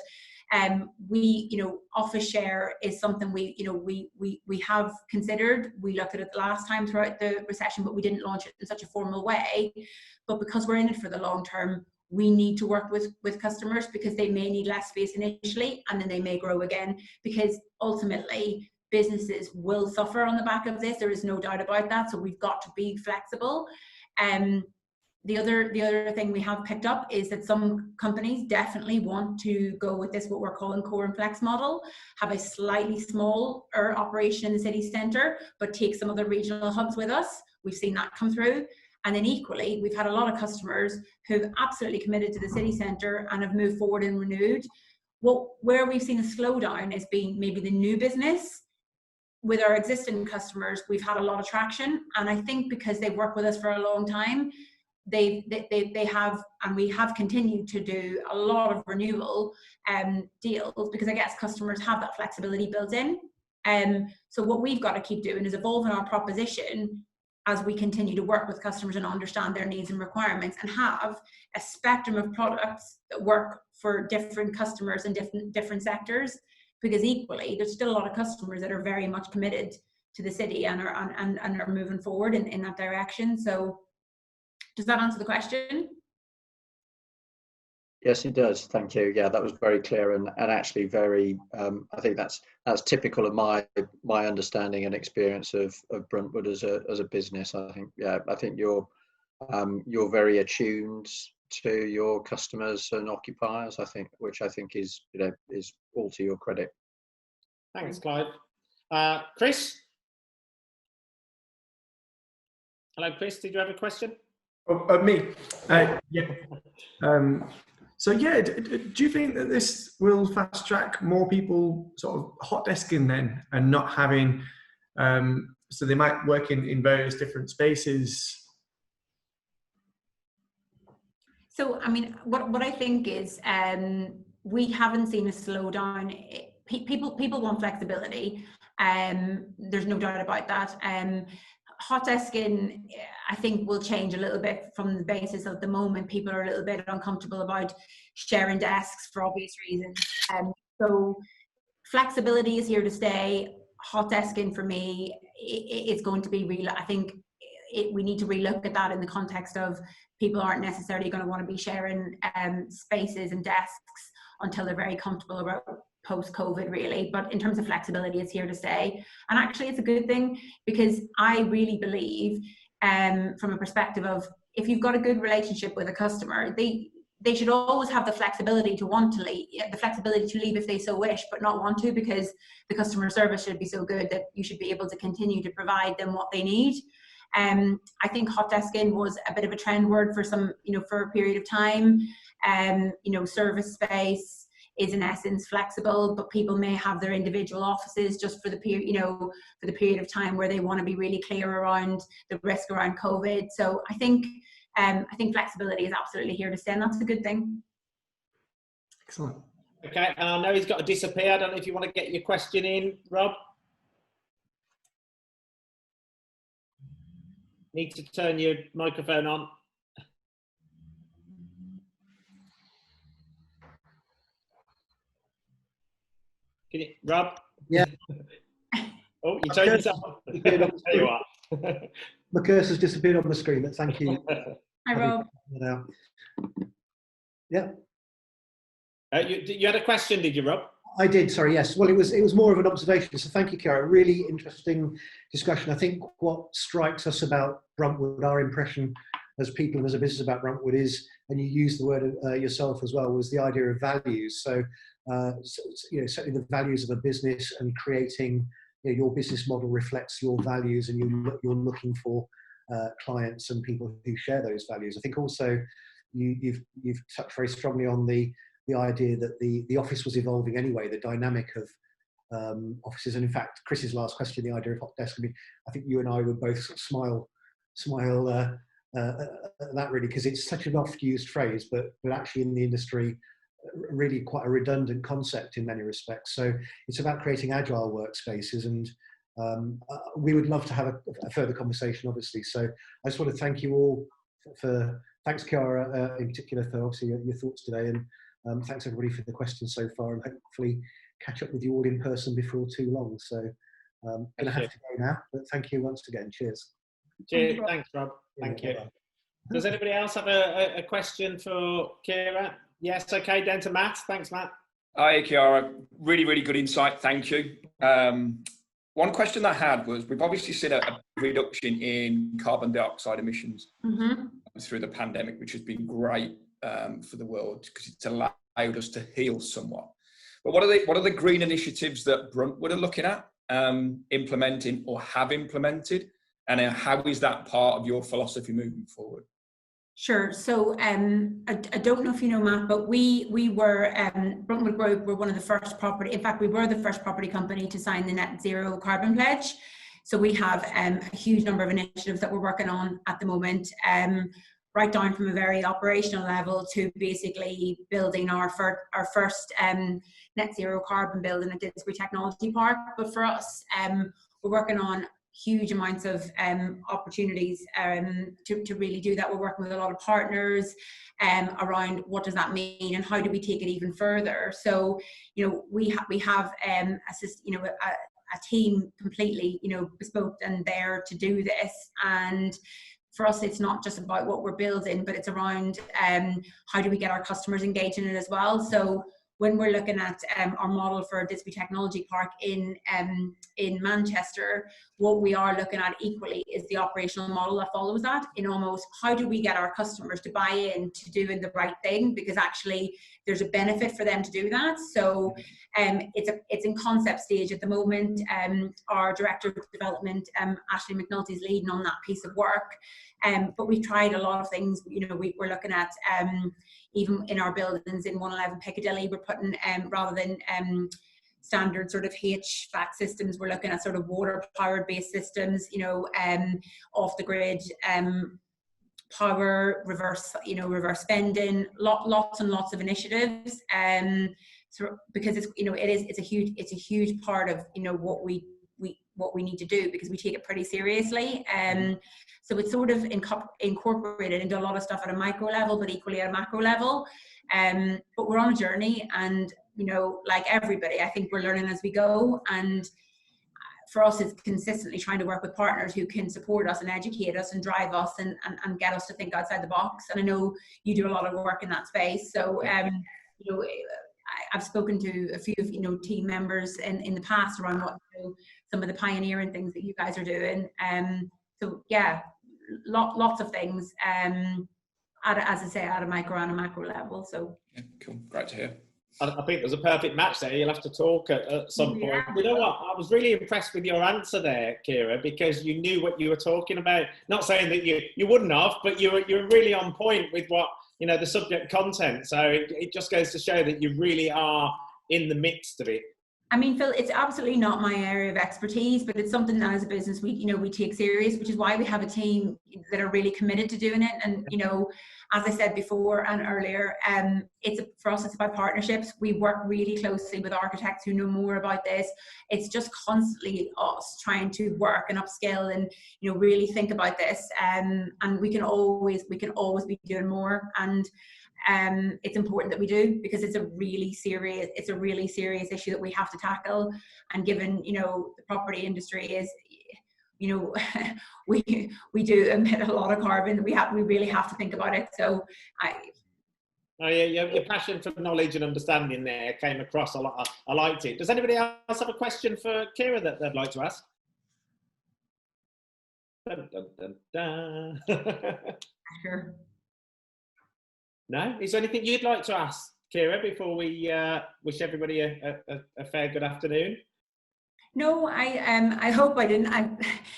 office share is something we have considered. We looked at it the last time throughout the recession, but we didn't launch it in such a formal way. But because we're in it for the long term, we need to work with customers, because they may need less space initially and then they may grow again, because ultimately businesses will suffer on the back of this. There is no doubt about that. So we've got to be flexible. The other thing we have picked up is that some companies definitely want to go with this, what we're calling core and flex model, have a slightly smaller operation in the city centre, but take some other regional hubs with us. We've seen that come through. And then equally, we've had a lot of customers who've absolutely committed to the city centre and have moved forward and renewed. Where we've seen a slowdown is being maybe the new business. With our existing customers, we've had a lot of traction. And I think because they've worked with us for a long time, they have, and we have continued to do a lot of renewal deals, because I guess customers have that flexibility built in. So what we've got to keep doing is evolving our proposition as we continue to work with customers and understand their needs and requirements, and have a spectrum of products that work for different customers and different sectors. Because equally, there's still a lot of customers that are very much committed to the city and are moving forward in that direction. So does that answer the question? Yes, it does. Thank you. Yeah, that was very clear and actually very. I think that's typical of my understanding and experience of Bruntwood as a business. I think you're very attuned to your customers and occupiers. Which I think is all to your credit. Thanks, Clive. Chris. Hello, Chris. Did you have a question? Oh, me? Yeah. So yeah, do you think that this will fast track more people sort of hot desking then, and not having, so they might work in various different spaces? So, I mean, what I think is, we haven't seen a slowdown. People want flexibility. There's no doubt about that. Hot desking, I think, will change a little bit from the basis of the moment. People are a little bit uncomfortable about sharing desks for obvious reasons. So flexibility is here to stay. Hot desking for me is going to be real. I think we need to relook at that in the context of people aren't necessarily going to want to be sharing spaces and desks until they're very comfortable about post-COVID, really. But in terms of flexibility, it's here to stay. And actually, it's a good thing, because I really believe, from a perspective of, if you've got a good relationship with a customer, they should always have the flexibility to want to leave, the flexibility to leave if they so wish, but not want to, because the customer service should be so good that you should be able to continue to provide them what they need. I think hot desking was a bit of a trend word for for a period of time. Service space is in essence flexible, but people may have their individual offices just for the period, for the period of time where they want to be really clear around the risk around COVID. So I think flexibility is absolutely here to stay, and that's a good thing. Excellent. Okay, and I know he's got to disappear. I don't know if you want to get your question in, Rob. Need to turn your microphone on. Can you, Rob? Yeah. Oh, you turned yourself on. There you are. My cursor's disappeared on the screen, but thank you. Hi, Rob. Yeah. You had a question, did you, Rob? I did, sorry, yes. Well, it was more of an observation, so thank you, Ciara. Really interesting discussion. I think what strikes us about Bruntwood, our impression as people and as a business about Bruntwood is, and you used the word yourself as well, was the idea of values. So, certainly the values of a business, and creating, your business model reflects your values, and you're looking for clients and people who share those values. I think also you've touched very strongly on the idea that the office was evolving anyway, the dynamic of offices. And in fact, Chris's last question, the idea of hot desk, I think you and I would both smile at that, really, because it's such an oft-used phrase, but actually in the industry, really quite a redundant concept in many respects. So it's about creating agile workspaces, and we would love to have a further conversation, obviously. So I just want to thank you all thanks, Ciara, in particular, for obviously your thoughts today, and thanks everybody for the questions so far, and hopefully catch up with you all in person before too long. So I'm going to have to go now, but thank you once again. Cheers. Cheers. Thanks, Rob. Thank you. Does anybody else have a question for Ciara? Yes, okay, down to Matt. Thanks, Matt. Hi, Ciara. Really, really good insight. Thank you. One question I had was, we've obviously seen a reduction in carbon dioxide emissions through the pandemic, which has been great for the world, because it's allowed us to heal somewhat. But what are the green initiatives that Bruntwood are looking at implementing or have implemented, and how is that part of your philosophy moving forward? Sure. So I don't know if you know, Matt, but we were, Bruntwood Group were one of the first property, in fact, we were the first property company to sign the net zero carbon pledge. So we have a huge number of initiatives that we're working on at the moment, right down from a very operational level to basically building our first net zero carbon building at Didsbury Technology Park. But for us, we're working on huge amounts of opportunities to really do that. We're working with a lot of partners around what does that mean and how do we take it even further. So, you know, we have a team completely, you know, bespoke and there to do this. And for us, it's not just about what we're building, but it's around how do we get our customers engaged in it as well. So when we're looking at our model for Disby Technology Park in Manchester, what we are looking at equally is the operational model that follows that, in almost how do we get our customers to buy in to doing the right thing, because actually there's a benefit for them to do that. So it's in concept stage at the moment. Our Director of Development, Ashley McNulty, is leading on that piece of work. But we've tried a lot of things. You know, we're looking at even in our buildings in 111 Piccadilly, we're putting rather than standard sort of HVAC systems, we're looking at sort of water powered based systems, you know, off the grid power, reverse spending, lots and lots of initiatives. So because it's, you know, it's a huge part of, you know, what we need to do, because we take it pretty seriously. So it's sort of incorporated into a lot of stuff at a micro level, but equally at a macro level. But we're on a journey, and, you know, like everybody, I think we're learning as we go. And for us, it's consistently trying to work with partners who can support us and educate us and drive us and get us to think outside the box. And I know you do a lot of work in that space. So, you know, I've spoken to a few of, you know, team members in the past around what, you know, some of the pioneering things that you guys are doing. So yeah, lots of things, as I say, at a micro and a macro level. So yeah, cool, great to hear. I think there's a perfect match there. You'll have to talk at some point. You know what? I was really impressed with your answer there, Ciara, because you knew what you were talking about. Not saying that you wouldn't have, but you're really on point with what, you know, the subject content. So it just goes to show that you really are in the midst of it. I mean, Phil, it's absolutely not my area of expertise, but it's something that as a business we take serious, which is why we have a team that are really committed to doing it. And, you know, as I said before and earlier, for us, it's about partnerships. We work really closely with architects who know more about this. It's just constantly us trying to work and upskill and, you know, really think about this. And we can always be doing more. And it's important that we do, because it's a really serious issue that we have to tackle. And given, you know, the property industry is, you know, we do emit a lot of carbon. We really have to think about it. So your passion for knowledge and understanding there came across a lot. I liked it. Does anybody else have a question for Ciara that they'd like to ask? Dun, dun, dun, dun. Sure. No? Is there anything you'd like to ask, Ciara, before we wish everybody a fair good afternoon? No, I hope I didn't.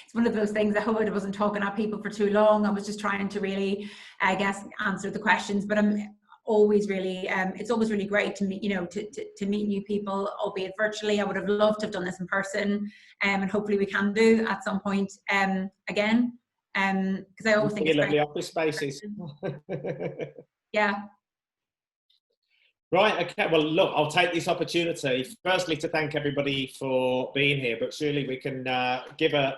It's one of those things. I hope I wasn't talking at people for too long. I was just trying to really, I guess, answer the questions. But I'm always really, it's always really great to meet, you know, to meet new people, albeit virtually. I would have loved to have done this in person, and hopefully we can do at some point again. Because I always think it's lovely office spaces. Yeah. Right, okay, well look, I'll take this opportunity firstly to thank everybody for being here, but surely we can give a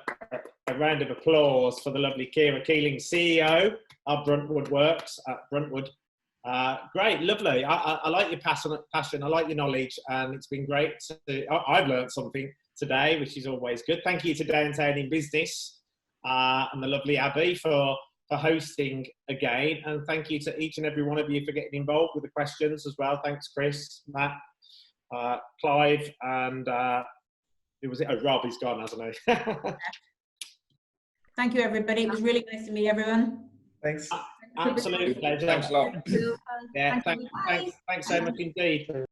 round of applause for the lovely Ciara Keeling, CEO of Bruntwood Works at Bruntwood. Great, lovely. I like your passion, I like your knowledge, and it's been great. I've learned something today, which is always good. Thank you to Downtown in Business and the lovely Abby for hosting again, and thank you to each and every one of you for getting involved with the questions as well. Thanks, Chris, Matt, Clive, and who was it? Oh, Rob is gone, hasn't he? Thank you, everybody. It was really nice to meet everyone. Thanks. Absolutely. Thanks a lot. Yeah, thanks so much indeed.